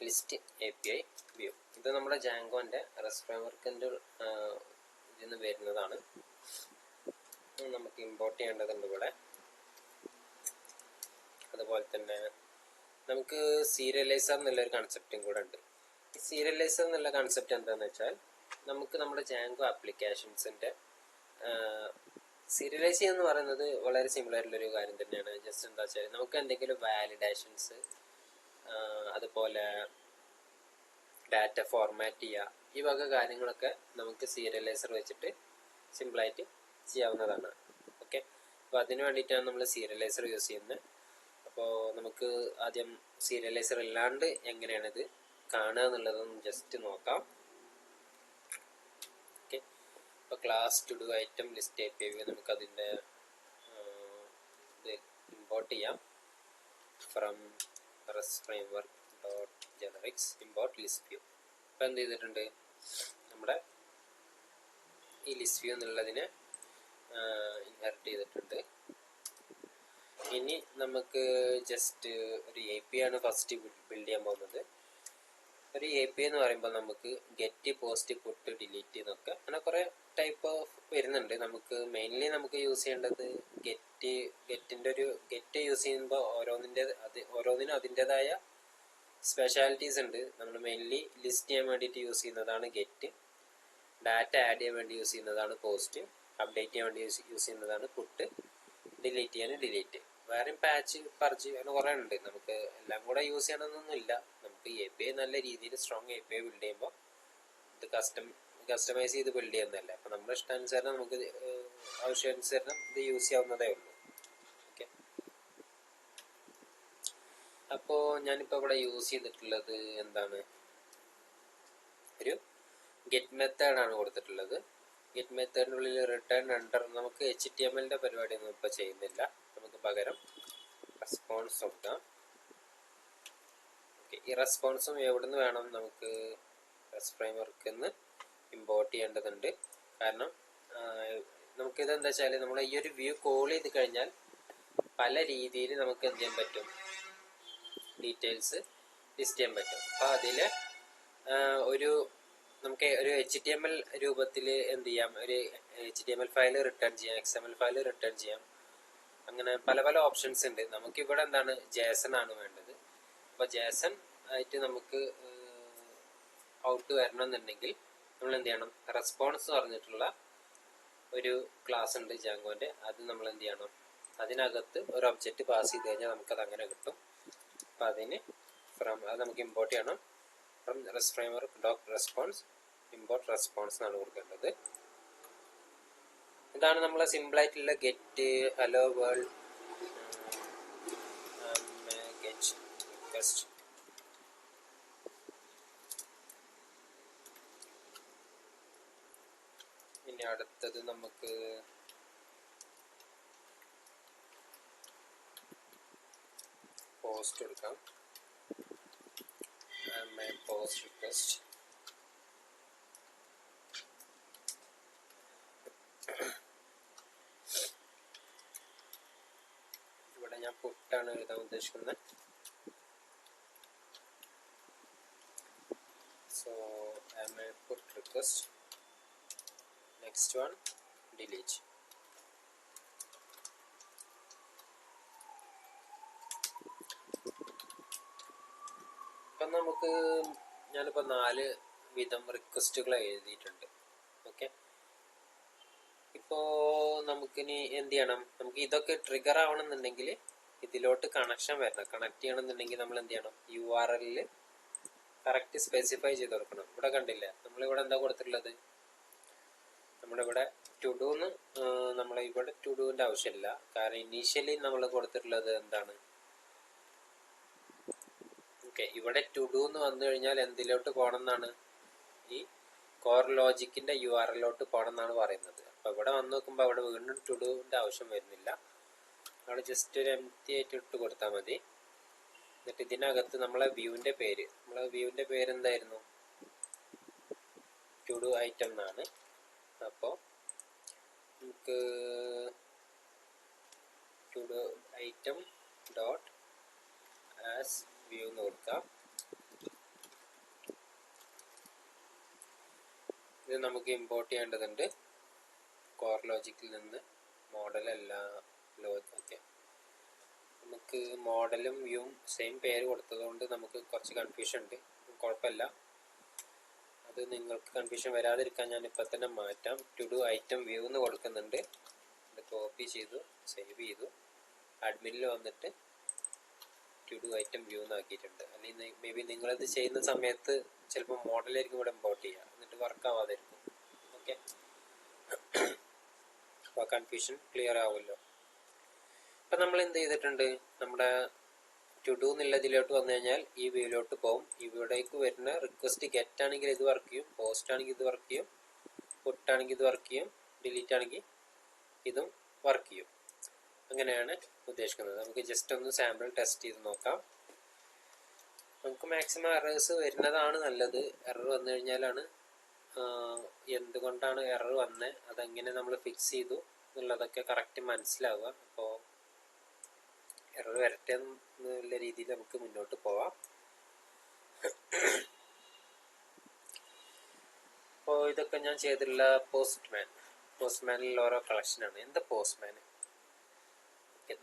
ലിസ്റ്റ് API വ്യൂ ഇത് നമ്മുടെ ജാങ്കോൻ്റെ റെസ്റ്റ് ഫ്രെയിംവർക്കിൻ്റെ ഇതിൽ നിന്ന് വരുന്നതാണ്. നമുക്ക് ഇമ്പോർട്ട് ചെയ്യേണ്ടതുണ്ട് ഇവിടെ. അതുപോലെ തന്നെ നമുക്ക് സീരിയലൈസർ എന്നുള്ളൊരു കൺസെപ്റ്റും കൂടെ ഉണ്ട്. ഈ സീരിയലൈസർ എന്നുള്ള കൺസെപ്റ്റ് എന്താണെന്ന് വെച്ചാൽ, നമുക്ക് നമ്മുടെ ജാങ്കോ ആപ്ലിക്കേഷൻസിൻ്റെ സീരിയലൈസ് ചെയ്യുക എന്ന് പറയുന്നത് വളരെ സിമ്പിൾ ആയിട്ടുള്ളൊരു കാര്യം തന്നെയാണ്. ജസ്റ്റ് എന്താ വെച്ചാൽ, നമുക്ക് എന്തെങ്കിലും വാലിഡേഷൻസ്, അതുപോലെ ഡാറ്റ ഫോർമാറ്റ് ചെയ്യുക, ഈ വക കാര്യങ്ങളൊക്കെ നമുക്ക് സീരിയലൈസർ വെച്ചിട്ട് സിമ്പിളായിട്ട് ചെയ്യാവുന്നതാണ്. ഓക്കെ, അപ്പോൾ അതിന് വേണ്ടിയിട്ടാണ് നമ്മൾ സീരിയലൈസർ യൂസ് ചെയ്യുന്നത്. അപ്പോൾ നമുക്ക് ആദ്യം സീരിയലൈസർ ഇല്ലാണ്ട് എങ്ങനെയാണിത് കാണുക എന്നുള്ളതൊന്ന് ജസ്റ്റ് നോക്കാം. ഓക്കെ, അപ്പോൾ class to do item list API നമുക്കതിൻ്റെ ഇത് ഇമ്പോർട്ട് ചെയ്യാം. From rest framework dot generics import list view. അപ്പോൾ എന്ത് ചെയ്തിട്ടുണ്ട്, നമ്മുടെ ഈ ലിസ്റ്റ് വ്യൂ എന്നുള്ളതിനെ ഇൻഹെറിറ്റ് ചെയ്തിട്ടുണ്ട്. ഇനി നമുക്ക് ജസ്റ്റ് ഒരു API ആണ് ഫസ്റ്റ് ബിൽഡ് ചെയ്യാൻ പോകുന്നത്. ഒരു API എന്ന് പറയുമ്പോൾ നമുക്ക് ഗെറ്റ്, പോസ്റ്റ്, പുട്ട്, ഡിലീറ്റ് എന്നൊക്കെ അങ്ങനെ കുറേ ടൈപ്പ് ഓഫ് വരുന്നുണ്ട്. നമുക്ക് മെയിൻലി നമുക്ക് യൂസ് ചെയ്യേണ്ടത് ഗെറ്റ് യൂസ് ചെയ്യുമ്പോൾ ഓരോന്നിനും അതിൻ്റെതായ സ്പെഷ്യാലിറ്റീസ് ഉണ്ട്. നമ്മൾ മെയിൻലി ലിസ്റ്റ് ചെയ്യാൻ വേണ്ടിയിട്ട് യൂസ് ചെയ്യുന്നതാണ് ഗെറ്റ്, ഡാറ്റ ആഡ് ചെയ്യാൻ വേണ്ടി യൂസ് ചെയ്യുന്നതാണ് പോസ്റ്റ്, അപ്ഡേറ്റ് ചെയ്യാൻ വേണ്ടി യൂസ് ചെയ്യുന്നതാണ് പുട്ട്, ഡിലീറ്റ് ചെയ്യാൻ ഡിലീറ്റ്. വേറെയും പാച്ച്, പർച്ച് അങ്ങനെ കുറേ ഉണ്ട്. നമുക്ക് എല്ലാം കൂടെ യൂസ് ചെയ്യണമെന്നൊന്നുമില്ല. നമുക്ക് API നല്ല രീതിയിൽ സ്ട്രോങ് API ബിൽഡ് ചെയ്യുമ്പോൾ ഇത് കസ്റ്റമൈസ് ചെയ്ത് ബിൽഡ് ചെയ്യുന്നതല്ല. അപ്പോൾ നമ്മുടെ ഇഷ്ടാനുസരണം നമുക്ക് ആവശ്യാനുസരണം ഇത് യൂസ് ചെയ്യാവുന്നതേ ഉള്ളൂ. ഓക്കെ, അപ്പോൾ ഞാനിപ്പോൾ ഇവിടെ യൂസ് ചെയ്തിട്ടുള്ളത് എന്താണ്, ഒരു ഗെറ്റ് മെത്തേഡാണ് കൊടുത്തിട്ടുള്ളത്. ഗെറ്റ് മെത്തേഡിനുള്ളിൽ റിട്ടേൺ അണ്ടർ, നമുക്ക് HTML പരിപാടിയൊന്നും ഇപ്പോൾ ചെയ്യുന്നില്ല. നമുക്ക് പകരം റെസ്പോൺസ് കൊടുക്കാം. ഓക്കെ, ഈ റെസ്പോൺസും എവിടെ നിന്ന് വേണം, നമുക്ക് റെസ്റ്റ് ഫ്രെയിംവർക്കിൽ നിന്ന് ഇമ്പോർട്ട് ചെയ്യേണ്ടതുണ്ട്. കാരണം നമുക്കിതെന്താ വെച്ചാൽ, നമ്മൾ ഈ ഒരു വ്യൂ കോൾ ചെയ്ത് കഴിഞ്ഞാൽ പല രീതിയിൽ നമുക്ക് എന്ത് ചെയ്യാൻ പറ്റും, ഡീറ്റെയിൽസ് ലിസ്റ്റ് ചെയ്യാൻ പറ്റും. അപ്പോൾ അതിൽ നമുക്ക് ഒരു HTML രൂപത്തിൽ എന്ത് ചെയ്യാം, ഒരു HTML ഫയൽ റിട്ടേൺ ചെയ്യാം, XML ഫയൽ റിട്ടേൺ ചെയ്യാം. അങ്ങനെ പല പല ഓപ്ഷൻസ് ഉണ്ട്. നമുക്കിവിടെ എന്താണ്, JSON ആണ് വേണ്ടത്. അപ്പോൾ JSON ആയിട്ട് നമുക്ക് ഔട്ട് വരണമെന്നുണ്ടെങ്കിൽ നമ്മൾ എന്ത് ചെയ്യണം, റെസ്പോൺസ് പറഞ്ഞിട്ടുള്ള ഒരു ക്ലാസ് ഉണ്ട് ജാങ്കോൻ്റെ. അത് നമ്മൾ എന്ത് ചെയ്യണം, അതിനകത്ത് ഒരു ഒബ്ജക്റ്റ് പാസ് ചെയ്ത് കഴിഞ്ഞാൽ നമുക്കത് അങ്ങനെ കിട്ടും. അപ്പോൾ അത് നമുക്ക് ഇമ്പോർട്ട് ചെയ്യണം. From rest framework dot response import response എന്നാണ് കൊടുക്കേണ്ടത്. ഇതാണ് നമ്മളെ സിമ്പിളായിട്ടുള്ള get hello world get request. ഇനി അടുത്തത് നമുക്ക് പോസ്റ്റ് കൊടുക്കാം. Post request. ഇവിടെ ഞാൻ പുട്ടാണ് എഴുതാൻ ഉദ്ദേശിക്കുന്നത്. So put request. Next one, delete. അപ്പം ഞാനിപ്പോൾ 4 വിധം റിക്വസ്റ്റുകൾ എഴുതിയിട്ടുണ്ട്. ഓക്കെ, ഇപ്പോൾ നമുക്കിനി എന്ത് ചെയ്യണം, നമുക്ക് ഇതൊക്കെ ട്രിഗർ ആവണമെന്നുണ്ടെങ്കിൽ ഇതിലോട്ട് കണക്ഷൻ വരണം. കണക്ട് ചെയ്യണമെന്നുണ്ടെങ്കിൽ നമ്മൾ എന്ത് ചെയ്യണം, URL കറക്റ്റ് സ്പെസിഫൈ ചെയ്ത് കൊടുക്കണം. ഇവിടെ കണ്ടില്ല, നമ്മളിവിടെ എന്താ കൊടുത്തിട്ടുള്ളത്, നമ്മളിവിടെ ടു ഡൂന്ന് നമ്മളിവിടെ ടു ഡൂവിൻ്റെ ആവശ്യമില്ല. കാരണം ഇനീഷ്യലി നമ്മൾ കൊടുത്തിട്ടുള്ളത് എന്താണ്, ഓക്കെ, ഇവിടെ ടു ഡു എന്ന് വന്നു കഴിഞ്ഞാൽ എന്തിലോട്ട് പോകണം എന്നാണ്, ഈ കോർ ലോജിക്കിന്റെ URL-ലോട്ട് പോകണം എന്നാണ് പറയുന്നത്. അപ്പോൾ ഇവിടെ വന്ന് നോക്കുമ്പോൾ അവിടെ വീണ്ടും ടു ഡൂവിൻ്റെ ആവശ്യം വരുന്നില്ല. അവിടെ ജസ്റ്റ് ഒരു എംപ്റ്റി ആയിട്ട് ഇട്ട് കൊടുത്താൽ മതി. എന്നിട്ട് ഇതിനകത്ത് നമ്മളെ വ്യൂവിൻ്റെ പേര് എന്തായിരുന്നു, ടു ഡു ഐറ്റം എന്നാണ്. അപ്പോൾ നമുക്ക് to do item dot as view എന്ന് കൊടുക്കാം. ഇത് നമുക്ക് ഇമ്പോർട്ട് ചെയ്യേണ്ടതുണ്ട് കോർ ലോജിക്കിൽ നിന്ന്, മോഡൽ അല്ല ഓക്കെ. നമുക്ക് മോഡലും വ്യൂവും സെയിം പേര് കൊടുത്തതുകൊണ്ട് നമുക്ക് കുറച്ച് കൺഫ്യൂഷൻ ഉണ്ട്. കുഴപ്പമില്ല, അത് നിങ്ങൾക്ക് കൺഫ്യൂഷൻ വരാതിരിക്കാൻ ഞാൻ ഇപ്പം തന്നെ മാറ്റാം. ടു ഡു ഐറ്റം വ്യൂ എന്ന് കൊടുക്കുന്നുണ്ട്. ഇത് കോപ്പി ചെയ്തു സേവ് ചെയ്തു അഡ്മിനിൽ വന്നിട്ട് ടു ഡു ഐറ്റം വ്യൂ എന്നാക്കിയിട്ടുണ്ട്. അല്ലെങ്കിൽ മേ ബി നിങ്ങളിത് ചെയ്യുന്ന സമയത്ത് ചിലപ്പോൾ മോഡലായിരിക്കും ഇവിടെ ഇമ്പോർട്ട് ചെയ്യുക, എന്നിട്ട് വർക്ക് ആവാതിരിക്കും. ഓക്കെ, അപ്പോൾ കൺഫ്യൂഷൻ ക്ലിയർ ആവുമല്ലോ. അപ്പം നമ്മൾ എന്ത് ചെയ്തിട്ടുണ്ട്, നമ്മുടെ ടു ഡു എന്നുള്ളതിലോട്ട് വന്നു കഴിഞ്ഞാൽ ഈ വ്യൂയിലോട്ട് പോകും. ഈ വ്യൂയിലേക്ക് വരുന്ന റിക്വസ്റ്റ് ഗെറ്റ് ആണെങ്കിൽ ഇത് വർക്ക് ചെയ്യും, പോസ്റ്റ് ആണെങ്കിൽ ഇത് വർക്ക് ചെയ്യും, പുട്ട് ആണെങ്കിൽ ഇത് വർക്ക് ചെയ്യും, ഡിലീറ്റ് ആണെങ്കിൽ ഇതും വർക്ക് ചെയ്യും. അങ്ങനെയാണ് ഉദ്ദേശിക്കുന്നത്. നമുക്ക് ജസ്റ്റ് ഒന്ന് സാമ്പിൾ ടെസ്റ്റ് ചെയ്ത് നോക്കാം. നമുക്ക് മാക്സിമം എറേഴ്സ് വരുന്നതാണ് നല്ലത്. എറർ വന്നു കഴിഞ്ഞാലാണ് എന്തുകൊണ്ടാണ് എറർ വന്നത്, അതെങ്ങനെ നമ്മൾ ഫിക്സ് ചെയ്തു എന്നുള്ളതൊക്കെ കറക്റ്റ് മനസ്സിലാവുക. അപ്പോൾ എറർ വരട്ടെ എന്നുള്ള രീതിയിൽ നമുക്ക് മുന്നോട്ട് പോവാം. അപ്പോൾ ഇതൊക്കെ ഞാൻ ചെയ്തിട്ടുള്ള പോസ്റ്റ്മാനിൽ ഓരോ കളക്ഷനാണ്. എന്താ പോസ്റ്റ്മാൻ?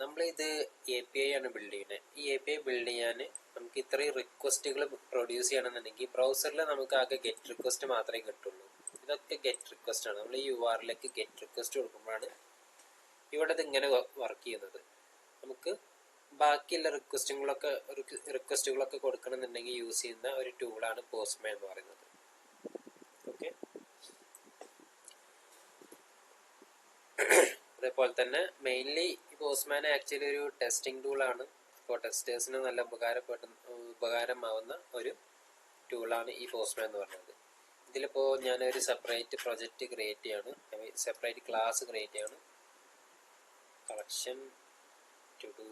നമ്മളിത് API ആണ് ബിൽഡ് ചെയ്യുന്നത്. ഈ API ബിൽഡ് ചെയ്യാൻ നമുക്ക് ഇത്രയും റിക്വസ്റ്റുകൾ പ്രൊഡ്യൂസ് ചെയ്യണമെന്നുണ്ടെങ്കിൽ ബ്രൗസറിൽ നമുക്ക് ആകെ ഗെറ്റ് റിക്വസ്റ്റ് മാത്രമേ കിട്ടുള്ളൂ. ഇതൊക്കെ ഗെറ്റ് റിക്വസ്റ്റ് ആണ്. നമ്മൾ ഈ URLലേക്ക് ഗെറ്റ് റിക്വസ്റ്റ് കൊടുക്കുമ്പോഴാണ് ഇവിടെ ഇത് ഇങ്ങനെ വർക്ക് ചെയ്യുന്നത്. നമുക്ക് ബാക്കിയുള്ള റിക്വസ്റ്റുകളൊക്കെ കൊടുക്കണമെന്നുണ്ടെങ്കിൽ യൂസ് ചെയ്യുന്ന ഒരു ടൂളാണ് പോസ്റ്റ്മാൻ എന്ന് പറയുന്നത്. ഓക്കെ, അതേപോലെ തന്നെ മെയിൻലി ഈ പോസ്റ്റ്മാൻ ആക്ച്വലി ഒരു ടെസ്റ്റിംഗ് ടൂളാണ്. അപ്പോൾ ടെസ്റ്റേഴ്സിന് നല്ല ഉപകാരമാവുന്ന ഒരു ടൂളാണ് ഈ പോസ്റ്റ്മാൻ എന്ന് പറയുന്നത്. ഇതിലിപ്പോൾ ഞാനൊരു സെപ്പറേറ്റ് പ്രൊജക്റ്റ് ക്രിയേറ്റ് ചെയ്യാണ്, സെപ്പറേറ്റ് ക്ലാസ് ക്രിയേറ്റ് ചെയ്യാണ്. Collection to do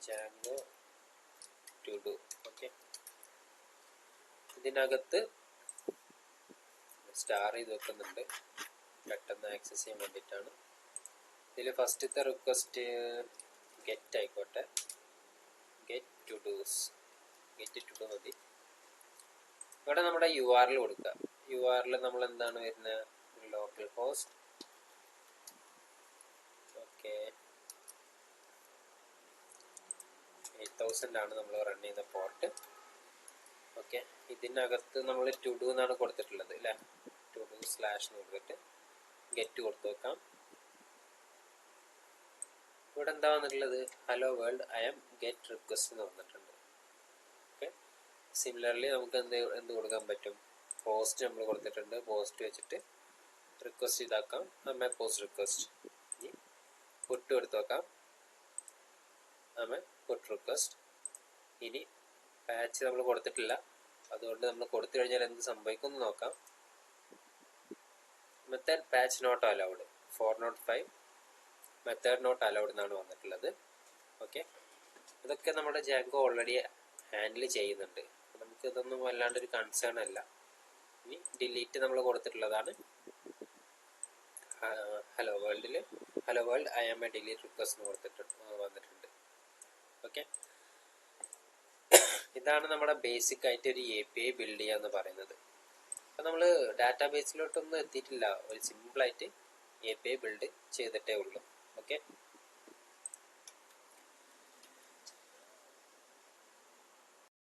Django to do. Okay, ഇതിനകത്ത് സ്റ്റാർ ചെയ്ത് വെക്കുന്നുണ്ട് പെട്ടെന്ന് ആക്സസ് ചെയ്യാൻ വേണ്ടിയിട്ടാണ്. ഇതിൽ ഫസ്റ്റത്തെ റിക്വസ്റ്റ് ഗെറ്റ് ആയിക്കോട്ടെ, ഗെറ്റ് ടു ഡു മതി. ഇവിടെ നമ്മുടെ URL കൊടുക്കുക. URL നമ്മൾ എന്താണ് വരുന്നത്, ലോക്കൽ ഹോസ്റ്റ്. ഓക്കെ, 8000 ആണ് നമ്മൾ റൺ ചെയ്യുന്ന പോർട്ട്. ഓക്കെ, ഇതിനകത്ത് നമ്മൾ ടു ഡു എന്നാണ് കൊടുത്തിട്ടുള്ളത് അല്ലേ. ടു ഡു സ്ലാഷ് കൊടുത്തിട്ട് ഗെറ്റ് കൊടുത്തു വെക്കാം. ഇവിടെ എന്താ വന്നിട്ടുള്ളത്, hello world I am get request എന്ന് വന്നിട്ടുണ്ട്. ഓക്കെ, സിമിലർലി നമുക്ക് എന്ത് കൊടുക്കാൻ പറ്റും, പോസ്റ്റ് നമ്മൾ കൊടുത്തിട്ടുണ്ട്. പോസ്റ്റ് വെച്ചിട്ട് റിക്വസ്റ്റ് ഇതാക്കാം, നമ്മെ പോസ്റ്റ് റിക്വസ്റ്റ്. ഇനി പുട്ട് എടുത്ത് വെക്കാം, നമ്മെ പുട്ട് റിക്വസ്റ്റ്. ഇനി പാച്ച് നമ്മൾ കൊടുത്തിട്ടില്ല, അതുകൊണ്ട് നമ്മൾ കൊടുത്തു കഴിഞ്ഞാൽ എന്ത് സംഭവിക്കും എന്ന് നോക്കാം. Method patch not allowed 405 method not allowed എന്നാണ് വന്നിട്ടുള്ളത്. ഓക്കെ, ഇതൊക്കെ നമ്മുടെ ജാങ്കോ ഓൾറെഡി ഹാൻഡിൽ ചെയ്യുന്നുണ്ട്. നമുക്ക് ഇതൊന്നും വല്ലാണ്ടൊരു കൺസേൺ അല്ല. ഇനി ഡിലീറ്റ് നമ്മൾ കൊടുത്തിട്ടുള്ളതാണ്. Hello world I am a delete request വന്നിട്ടുണ്ട്. ഓക്കെ, ഇതാണ് നമ്മുടെ ബേസിക് ആയിട്ട് ഒരു API ബിൽഡ് ചെയ്യാന്ന് പറയുന്നത്. അപ്പം നമ്മൾ ഡാറ്റാബേസിലോട്ടൊന്നും എത്തിയിട്ടില്ല, ഒരു സിമ്പിളായിട്ട് API ബിൽഡ് ചെയ്തിട്ടേ ഉള്ളൂ. ഓക്കെ.